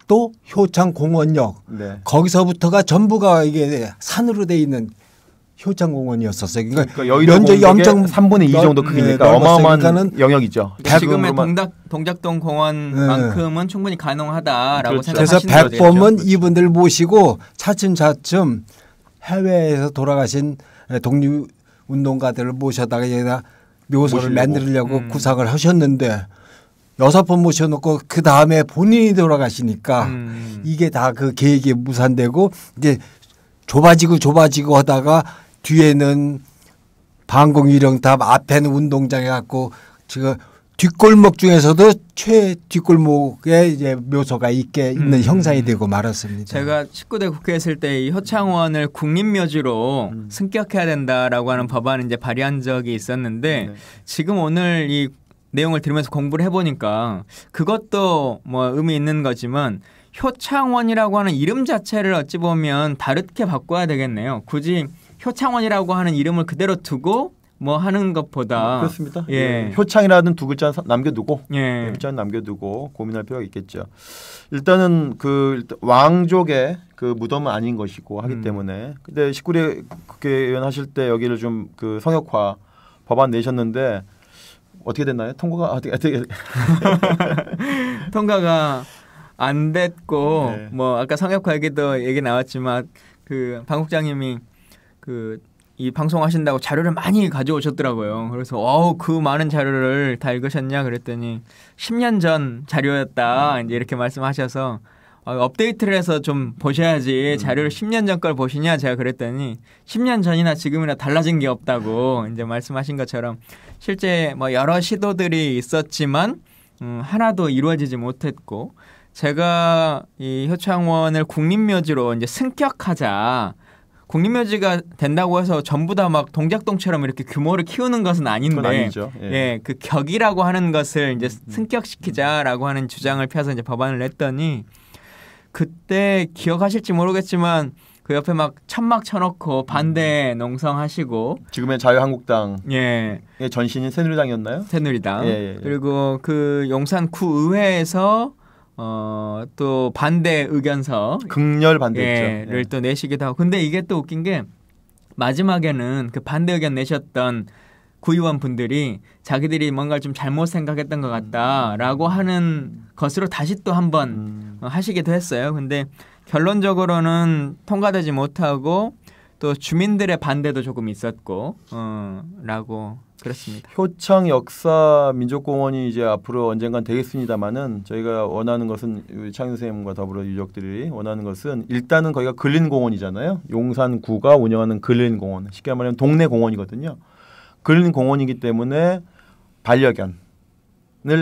또 효창공원역 거기서부터가 전부가 이게 산으로 돼 있는 효창공원이었었어요. 그러니까 여의도 면적이 공격의 엄청 3분의 2 정도 크기니까 넓었어요. 어마어마한 그러니까는 영역이죠. 지금의 동작동 공원만큼은 충분히 가능하다라고 그렇죠. 그래서 생각하시는 거죠. 백범은 이분들 모시고 차츰차츰 해외에서 돌아가신 독립운동가들을 모셔다가 여기다 묘소를 모시려고. 만들려고 구상을 하셨는데 6번 모셔놓고 그 다음에 본인이 돌아가시니까 이게 다 그 계획이 무산되고 이제 좁아지고 하다가 뒤에는 방공유령탑 앞에는 운동장 해갖고 지금 뒷골목 중에서도 뒷골목에 이제 묘소가 있는 형상이 되고 말았습니다. 제가 19대 국회 했을 때 이 효창원을 국립묘지로 승격해야 된다라고 하는 법안을 이제 발의한 적이 있었는데 네. 지금 오늘 이 내용을 들으면서 공부를 해보니까 그것도 뭐 의미 있는 거지만 효창원이라고 하는 이름 자체를 어찌 보면 다르게 바꿔야 되겠네요. 굳이 효창원이라고 하는 이름을 그대로 두고 뭐 하는 것보다 그렇습니다. 예. 효창이라는 두 글자 남겨두고 예. 글자는 남겨두고 고민할 필요가 있겠죠. 일단은 그 왕족의 그 무덤은 아닌 것이고 하기 때문에 근데 19대 국회의원 하실 때 여기를 좀 그 성역화 법안 내셨는데 어떻게 됐나요? 통과가 어떻게 통과가 안 됐고 네. 뭐 아까 성역화 얘기도 얘기 나왔지만 그 방 국장님이 그 이 방송하신다고 자료를 많이 가져오셨더라고요. 그래서 그 많은 자료를 다 읽으셨냐 그랬더니 10년 전 자료였다 이제 이렇게 말씀하셔서 업데이트를 해서 좀 보셔야지 자료를 10년 전 걸 보시냐 제가 그랬더니 10년 전이나 지금이나 달라진 게 없다고 이제 말씀하신 것처럼 실제 뭐 여러 시도들이 있었지만 하나도 이루어지지 못했고 제가 이 효창원을 국립묘지로 이제 승격하자. 국립묘지가 된다고 해서 전부 다 막 동작동처럼 이렇게 규모를 키우는 것은 아닌데, 그건 아니죠. 예. 그 격이라고 하는 것을 이제 승격시키자라고 하는 주장을 펴서 이제 법안을 냈더니 그때 기억하실지 모르겠지만 그 옆에 막 천막 쳐놓고 반대 농성하시고 지금의 자유한국당의 예 전신인 새누리당이었나요? 새누리당 예. 그리고 그 용산 구의회에서 또 반대 의견서 극렬 반대했죠. 를 또 내시기도 하고 근데 이게 또 웃긴 게 마지막에는 그 반대 의견 내셨던 구의원 분들이 자기들이 뭔가 좀 잘못 생각했던 것 같다라고 하는 것으로 다시 또 한번 하시기도 했어요. 근데 결론적으로는 통과되지 못하고 또 주민들의 반대도 조금 있었고 라고 그렇습니다. 효창 역사 민족공원이 이제 앞으로 언젠간 되겠습니다만은 저희가 원하는 것은 창윤 선생님과 더불어 유족들이 원하는 것은 일단은 거기가 근린공원이잖아요. 용산구가 운영하는 근린공원, 쉽게 말하면 동네 공원이거든요. 근린공원이기 때문에 반려견을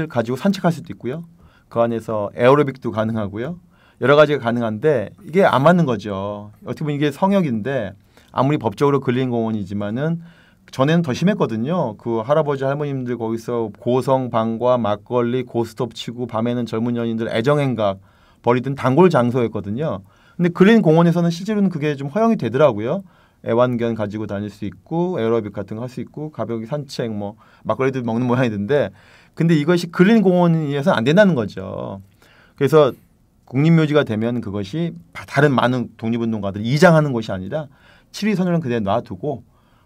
가지고 산책할 수도 있고요. 그 안에서 에어로빅도 가능하고요. 여러 가지가 가능한데 이게 안 맞는 거죠. 어떻게 보면 이게 성역인데 아무리 법적으로 근린공원이지만은 전에는 더 심했거든요. 그 할아버지 할머님들 거기서 고성방과 막걸리 고스톱 치고 밤에는 젊은 연인들 애정행각 벌이던 단골 장소였거든요. 근데 근린공원에서는 실제로는 그게 좀 허용이 되더라고요. 애완견 가지고 다닐 수 있고 에어로빅 같은 거 할 수 있고 가볍게 산책 뭐 막걸리도 먹는 모양이던데 근데 이것이 근린공원에서는 안 된다는 거죠. 그래서 국립묘지가 되면 그것이 다른 많은 독립운동가들이 이장하는 것이 아니라 7위 선언은 그대로 놔두고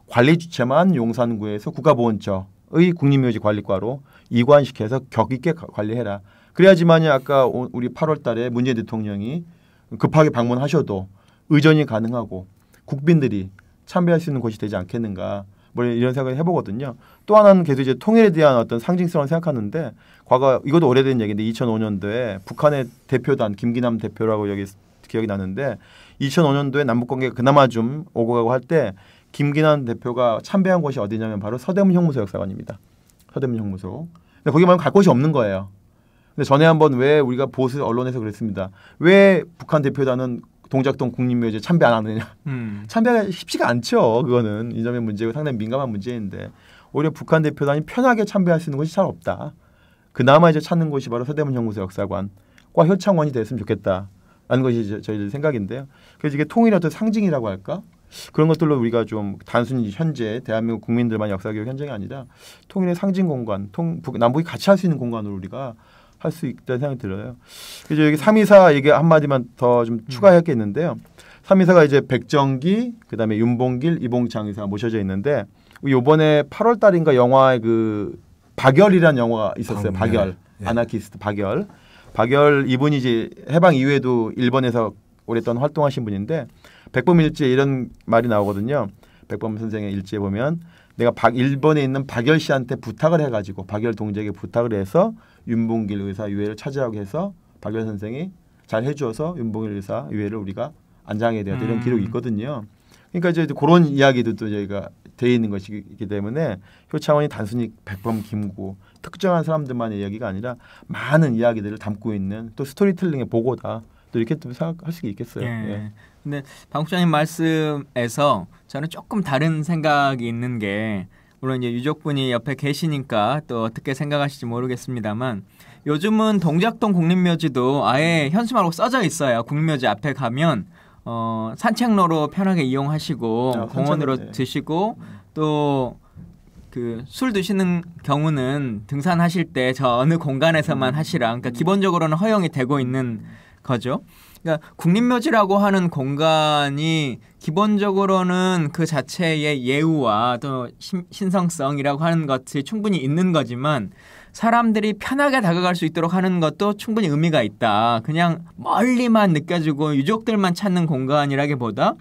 관리 주체만 용산구에서 국가보훈처의 국립묘지 관리과로 이관시켜서 격 있게 관리해라. 그래야지만이 아까 우리 8월 달에 문재인 대통령이 급하게 방문하셔도 의전이 가능하고 국민들이 참배할 수 있는 곳이 되지 않겠는가. 뭐 이런 생각을 해보거든요. 또 하나는 계속 이제 통일에 대한 어떤 상징성을 생각하는데 과거 이것도 오래된 얘기인데 2005년도에 북한의 대표단 김기남 대표라고 여기 기억이 나는데 2005년도에 남북관계가 그나마 좀 오고 가고 할 때 김기남 대표가 참배한 곳이 어디냐면 바로 서대문 형무소 역사관입니다. 서대문 형무소. 근데 거기 말고 갈 곳이 없는 거예요. 근데 전에 한번 왜 우리가 보수 언론에서 그랬습니다. 왜 북한 대표단은 동작동 국립묘지에 참배 안 하느냐. 참배가 쉽지가 않죠. 그거는 이 점의 문제고 상당히 민감한 문제인데 오히려 북한 대표단이 편하게 참배할 수 있는 곳이 잘 없다. 그나마 이제 찾는 곳이 바로 서대문 형무소 역사관과 효창원이 됐으면 좋겠다라는 것이 저희들 생각인데요. 그래서 이게 통일의 어떤 상징이라고 할까? 그런 것들로 우리가 좀 단순히 현재 대한민국 국민들만 역사교육 현장이 아니라 통일의 상징 공간, 남북이 같이 할 수 있는 공간으로 우리가 할 수 있다는 생각이 들어요. 그래서 여기 324 얘기 한마디만 더 좀 추가할 게 있는데요. 3위사가 이제 백정기, 그다음에 윤봉길, 이봉창 의사 모셔져 있는데 이번에 8월 달인가 영화에 그 박열이라는 영화가 있었어요. 박열. 예. 아나키스트 박열. 박열 이분이 이제 해방 이후에도 일본에서 오랫동안 활동하신 분인데 백범 일지에 이런 말이 나오거든요. 백범 선생의 일지에 보면 내가 일본에 있는 박열 씨한테 부탁을 해가지고 박열 동지에게 부탁을 해서 윤봉길 의사 유해를 찾아오게 해서 박열 선생이 잘 해주어서 윤봉길 의사 유해를 우리가 안장하게 되었다 이런 기록이 있거든요. 그러니까 이제 그런 이야기도 또 저희가 돼 있는 것이기 때문에 효창원이 단순히 백범 김구 특정한 사람들만의 이야기가 아니라 많은 이야기들을 담고 있는 또 스토리텔링의 보고다. 또 이렇게 또 생각할 수 있겠어요. 예. 예. 근데 방 국장님 말씀에서 저는 조금 다른 생각이 있는 게 물론 이제 유족분이 옆에 계시니까 또 어떻게 생각하실지 모르겠습니다만 요즘은 동작동 국립묘지도 아예 현수막으로 써져 있어요. 국립묘지 앞에 가면 산책로로 편하게 이용하시고 공원으로 네. 드시고 또 그 술 드시는 경우는 등산하실 때 저 어느 공간에서만 하시라. 그러니까 기본적으로는 허용이 되고 있는 거죠. 그러니까 국립묘지라고 하는 공간이 기본적으로는 그 자체의 예우와 또 신성성이라고 하는 것이 충분히 있는 거지만 사람들이 편하게 다가갈 수 있도록 하는 것도 충분히 의미가 있다. 그냥 멀리만 느껴지고 유족들만 찾는 공간이라기보다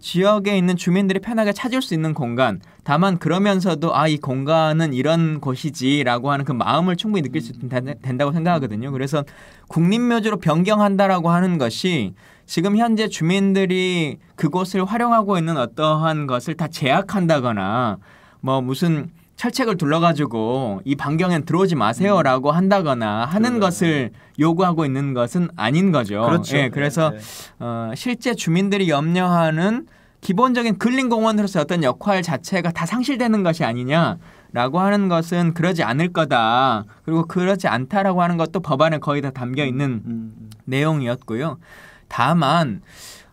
지역에 있는 주민들이 편하게 찾을 수 있는 공간. 다만 그러면서도 이 공간은 이런 곳이지라고 하는 그 마음을 충분히 느낄 수 된다고 생각하거든요. 그래서 국립묘지로 변경한다라고 하는 것이 지금 현재 주민들이 그곳을 활용하고 있는 어떠한 것을 다 제약한다거나 뭐 무슨 철책을 둘러가지고 이 반경엔 들어오지 마세요라고 한다거나 하는 것을 요구하고 있는 것은 아닌 거죠. 그렇죠. 예, 그래서 실제 주민들이 염려하는 기본적인 근린공원으로서 어떤 역할 자체가 다 상실되는 것이 아니냐라고 하는 것은 그러지 않을 거다. 그리고 그러지 않다라고 하는 것도 법안에 거의 다 담겨 있는 내용이었고요. 다만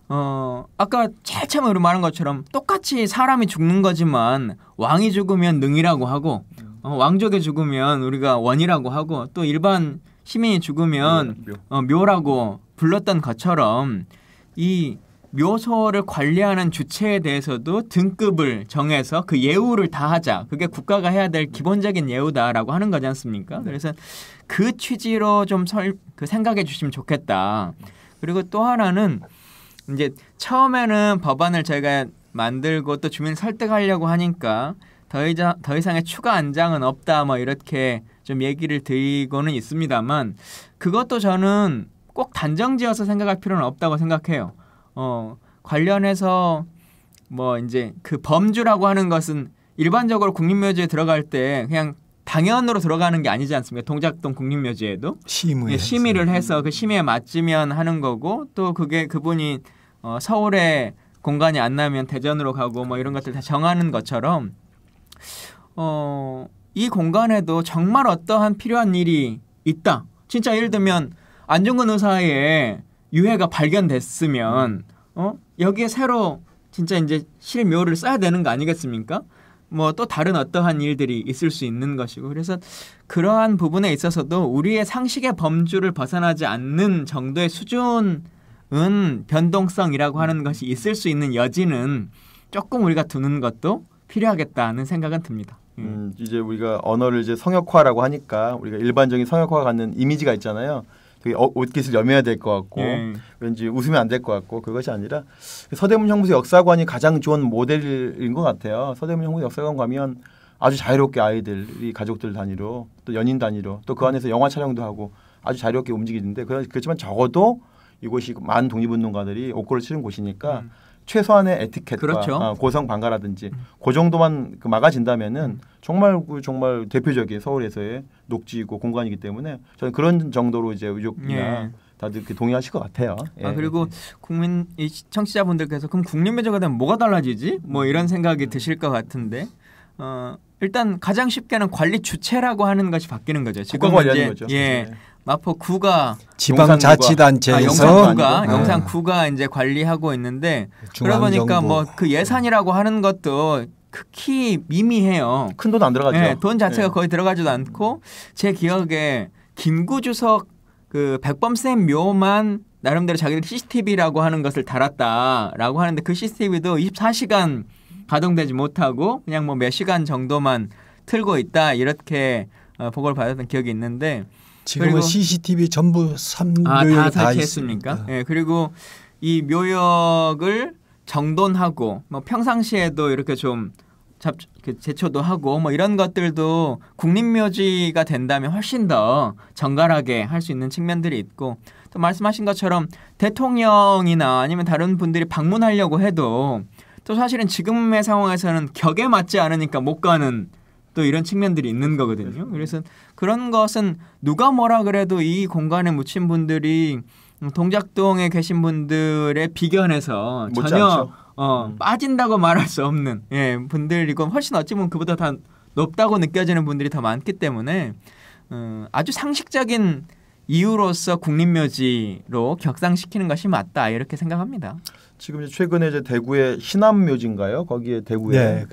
아까 제일 처음에 우리 말한 것처럼 똑같이 사람이 죽는 거지만 왕이 죽으면 능이라고 하고 왕족이 죽으면 우리가 원이라고 하고 또 일반 시민이 죽으면 묘라고 불렀던 것처럼 이 묘소를 관리하는 주체에 대해서도 등급을 정해서 그 예우를 다하자. 그게 국가가 해야 될 기본적인 예우다라고 하는 거지 않습니까? 그래서 그 취지로 좀 생각해 주시면 좋겠다. 그리고 또 하나는 이제 처음에는 법안을 저희가 만들고 또 주민을 설득하려고 하니까 더 이상의 추가 안장은 없다 뭐 이렇게 좀 얘기를 드리고는 있습니다만 그것도 저는 꼭 단정지어서 생각할 필요는 없다고 생각해요. 관련해서 뭐 이제 그 범주라고 하는 것은 일반적으로 국립묘지에 들어갈 때 그냥 당연으로 들어가는 게 아니지 않습니까? 동작동 국립묘지에도 심의를 해서 그 심의에 맞으면 하는 거고 또 그게 그분이 서울에 공간이 안 나면 대전으로 가고 뭐 이런 것들 다 정하는 것처럼 이 공간에도 정말 어떠한 필요한 일이 있다. 진짜 예를 들면 안중근 의사의 유해가 발견됐으면 여기에 새로 진짜 이제 실묘를 써야 되는 거 아니겠습니까? 뭐 또 다른 어떠한 일들이 있을 수 있는 것이고 그래서 그러한 부분에 있어서도 우리의 상식의 범주를 벗어나지 않는 정도의 수준은 변동성이라고 하는 것이 있을 수 있는 여지는 조금 우리가 두는 것도 필요하겠다는 생각은 듭니다. 이제 우리가 언어를 이제 성역화라고 하니까 우리가 일반적인 성역화가 갖는 이미지가 있잖아요. 되게 옷깃을 여며야 될 것 같고 왠지 웃으면 안 될 것 같고 그것이 아니라 서대문 형무소 역사관이 가장 좋은 모델인 것 같아요. 서대문 형무소 역사관 가면 아주 자유롭게 아이들이 가족들 단위로 또 연인 단위로 또 그 안에서 영화 촬영도 하고 아주 자유롭게 움직이는데 그렇지만 적어도 이곳이 많은 독립운동가들이 옥고를 치른 곳이니까 최소한의 에티켓과 그렇죠. 고성 방가라든지 그 정도만 막아진다면은 정말 대표적인 서울에서의 녹지고 공간이기 때문에 저는 그런 정도로 이제 유족이나 다들 이렇게 동의하실 것 같아요. 그리고 국민 청취자분들께서 그럼 국립묘지가 되면 뭐가 달라지지? 뭐 이런 생각이 드실 것 같은데 일단 가장 쉽게는 관리 주체라고 하는 것이 바뀌는 거죠. 지금 관리하는 거죠. 마포구가 지방자치단체에서 영산구가 이제 관리하고 있는데 그러다 보니까 뭐 그 예산이라고 하는 것도 극히 미미해요. 큰 돈 안 들어가죠. 돈 자체가 거의 들어가지도 않고 제 기억에 김구주석 그 백범쌤 묘만 나름대로 자기들 CCTV라고 하는 것을 달았다라고 하는데 그 CCTV도 24시간 가동되지 못하고 그냥 뭐 몇 시간 정도만 틀고 있다 이렇게 보고를 받았던 기억이 있는데 지금은 CCTV 전부 묘역에 다 설치했습니까? 예, 그리고 이 묘역을 정돈하고 뭐 평상시에도 이렇게 좀 제초도 하고 뭐 이런 것들도 국립묘지가 된다면 훨씬 더 정갈하게 할 수 있는 측면들이 있고 또 말씀하신 것처럼 대통령이나 아니면 다른 분들이 방문하려고 해도 또 사실은 지금의 상황에서는 격에 맞지 않으니까 못 가는 또 이런 측면들이 있는 거거든요. 그래서 그런 것은 누가 뭐라 그래도 이 공간에 묻힌 분들이 동작동에 계신 분들의 비견에서 전혀 빠진다고 말할 수 없는 분들이고 훨씬 어찌 보면 그보다 다 높다고 느껴지는 분들이 더 많기 때문에 아주 상식적인 이유로서 국립묘지로 격상시키는 것이 맞다 이렇게 생각합니다. 지금 이제 최근에 이제 대구의 신암묘지인가요? 거기에 대구에 네,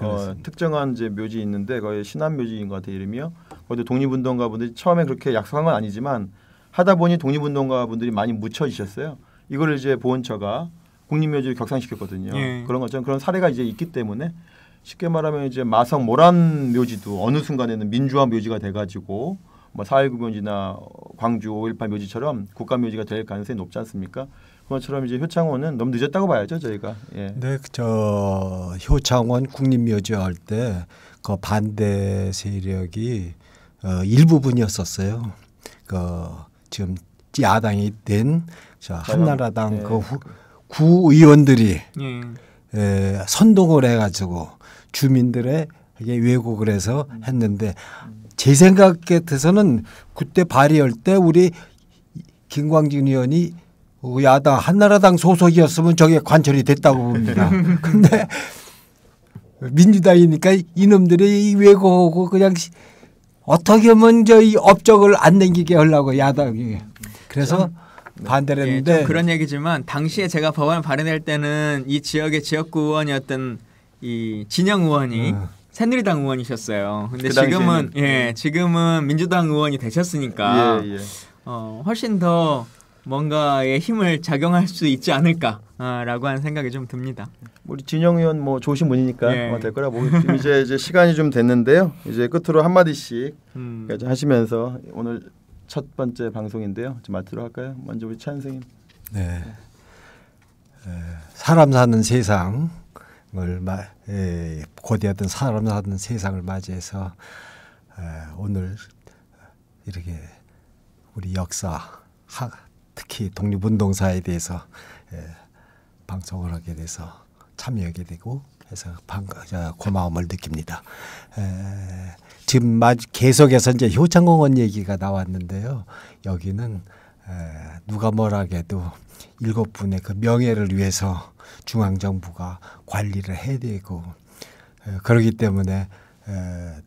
특정한 이제 묘지 있는데 거기 신암묘지인 것 같아요 이름이요. 거기도 독립운동가 분들이 처음에 그렇게 약속한 건 아니지만 하다 보니 독립운동가 분들이 많이 묻혀지셨어요. 이거를 이제 보훈처가 국립묘지를 격상시켰거든요. 그런 것처럼 그런 사례가 이제 있기 때문에 쉽게 말하면 이제 마성 모란 묘지도 어느 순간에는 민주화 묘지가 돼가지고 뭐 4.19 묘지나 광주 5.18 묘지처럼 국가 묘지가 될 가능성이 높지 않습니까? 그것처럼 이제 효창원은 너무 늦었다고 봐야죠 저희가. 예. 네, 저 효창원 국립묘지 할 때 그 반대 세력이 일부분이었었어요. 그 지금 야당이 된 한나라당 예. 그 구의원들이 선동을 해가지고 주민들의 왜곡을 해서 했는데 제 생각에서는 그때 발의할 때 우리 김광진 의원이 야당 한나라당 소속이었으면 저게 관철이 됐다고 봅니다. 근데 민주당이니까 이놈들이 왜곡하고 그냥 어떻게 하면 저희 업적을 안 남기게 하려고 야당이 그래서 반대를 했는데 좀 그런 얘기지만 당시에 제가 법안을 발의할 때는 이 지역의 지역구 의원이었던 이 진영 의원이 새누리당 의원이셨어요. 근데 그 지금은 지금은 민주당 의원이 되셨으니까 훨씬 더 뭔가의 힘을 작용할 수 있지 않을까라고 하는 생각이 좀 듭니다. 우리 진영 의원 뭐 좋으신 분이니까 될 거라 보고 이제 시간이 좀 됐는데요. 이제 끝으로 한 마디씩 하시면서 오늘 첫 번째 방송인데요. 좀 마치도록 할까요? 먼저 우리 차 선생님. 네. 사람 사는 세상을 고대하던 사람 사는 세상을 맞이해서 오늘 이렇게 우리 역사 특히 독립운동사에 대해서 방송을 하게 돼서 참여하게 되고 해서 고마움을 느낍니다. 지금 계속해서 이제 효창공원 얘기가 나왔는데요. 여기는 누가 뭐라 해도 7분의 그 명예를 위해서 중앙정부가 관리를 해야 되고 그렇기 때문에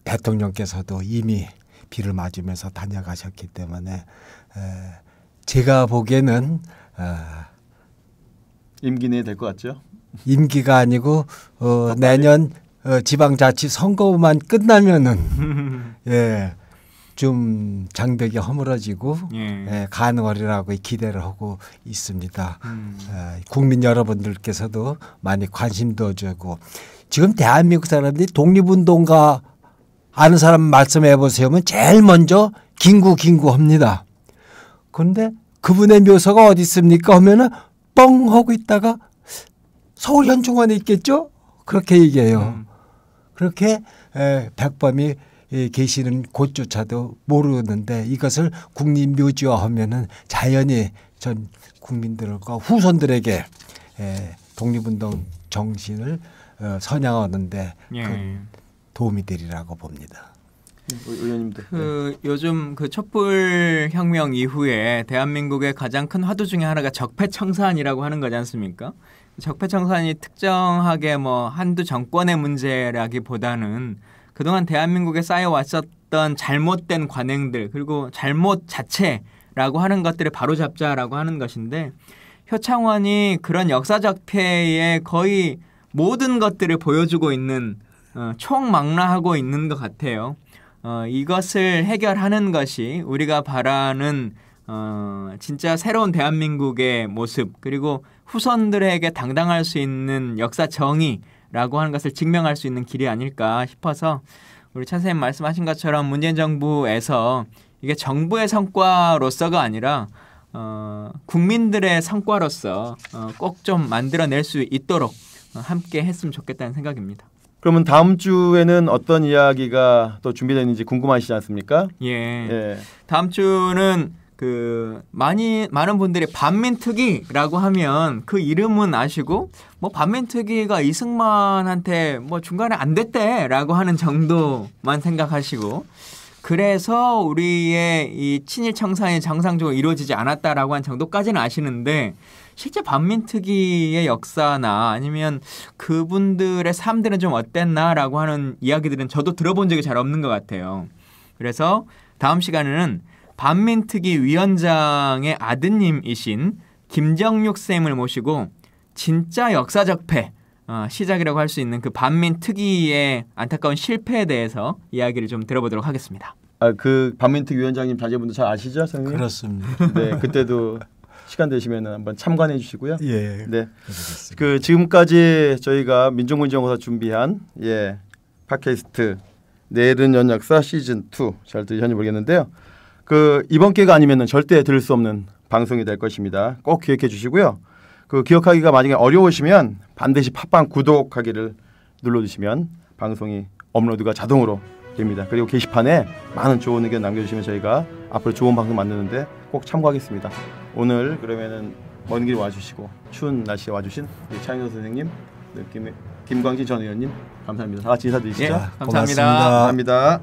대통령께서도 이미 비를 맞으면서 다녀가셨기 때문에 제가 보기에는 임기 내에 될 것 같죠? 임기가 아니고 내년 지방자치 선거만 끝나면은 좀 장벽이 허물어지고 가능하리라고 기대를 하고 있습니다. 국민 여러분들께서도 많이 관심도 주고 지금 대한민국 사람들이 독립운동가 아는 사람 말씀해 보세요면 제일 먼저 긴구 합니다. 그런데 그분의 묘소가 어디 있습니까 하면은 뻥 하고 있다가 서울 현충원에 있겠죠? 그렇게 얘기해요. 그렇게 백범이 계시는 곳조차도 모르는데 이것을 국립묘지화하면은 자연히 전 국민들과 후손들에게 독립운동 정신을 선양하는데 도움이 되리라고 봅니다. 의원님도. 요즘 그 촛불 혁명 이후에 대한민국의 가장 큰 화두 중에 하나가 적폐청산이라고 하는 거지 않습니까? 적폐청산이 특정하게 뭐 한두 정권의 문제라기보다는 그동안 대한민국에 쌓여왔었던 잘못된 관행들 그리고 잘못 자체라고 하는 것들을 바로잡자라고 하는 것인데 효창원이 그런 역사적폐의 거의 모든 것들을 보여주고 있는 총망라하고 있는 것 같아요. 이것을 해결하는 것이 우리가 바라는 진짜 새로운 대한민국의 모습 그리고 후손들에게 당당할 수 있는 역사 정의라고 하는 것을 증명할 수 있는 길이 아닐까 싶어서 우리 차 선생님 말씀하신 것처럼 문재인 정부에서 이게 정부의 성과로서가 아니라 국민들의 성과로서 꼭 좀 만들어낼 수 있도록 함께 했으면 좋겠다는 생각입니다. 그러면 다음 주에는 어떤 이야기가 또 준비되어 있는지 궁금하시지 않습니까? 예. 다음 주는 많은 분들이 반민특위라고 하면 그 이름은 아시고 뭐 반민특위가 이승만한테 뭐 중간에 안 됐대라고 하는 정도만 생각하시고 그래서 우리의 이 친일 청산이 정상적으로 이루어지지 않았다라고 한 정도까지는 아시는데 실제 반민특위의 역사나 아니면 그분들의 삶들은 좀 어땠나라고 하는 이야기들은 저도 들어본 적이 잘 없는 것 같아요. 그래서 다음 시간에는 반민특위 위원장의 아드님이신 김정육 쌤을 모시고 진짜 역사적 패 시작이라고 할 수 있는 그 반민특위의 안타까운 실패에 대해서 이야기를 좀 들어보도록 하겠습니다. 그 반민특위 위원장님 자제분도 잘 아시죠, 선생님? 그렇습니다. 네, 그때도 시간 되시면 한번 참관해 주시고요. 예. 네. 지금까지 저희가 민족문제연구소 준비한 팟캐스트 내일은 연역사 시즌 2 잘 들으셨는지 모르겠는데요. 이번 기회가 아니면은 절대 들을 수 없는 방송이 될 것입니다. 꼭 기억해 주시고요. 기억하기가 만약에 어려우시면 반드시 팟빵 구독하기를 눌러주시면 방송이 업로드가 자동으로 됩니다. 그리고 게시판에 많은 좋은 의견 남겨주시면 저희가 앞으로 좋은 방송 만드는데 꼭 참고하겠습니다. 오늘 그러면은 먼 길 와주시고 추운 날씨에 와주신 차영선 선생님, 김광진 전 의원님 감사합니다. 다 같이 인사드리시죠. 감사합니다. 고맙습니다. 감사합니다.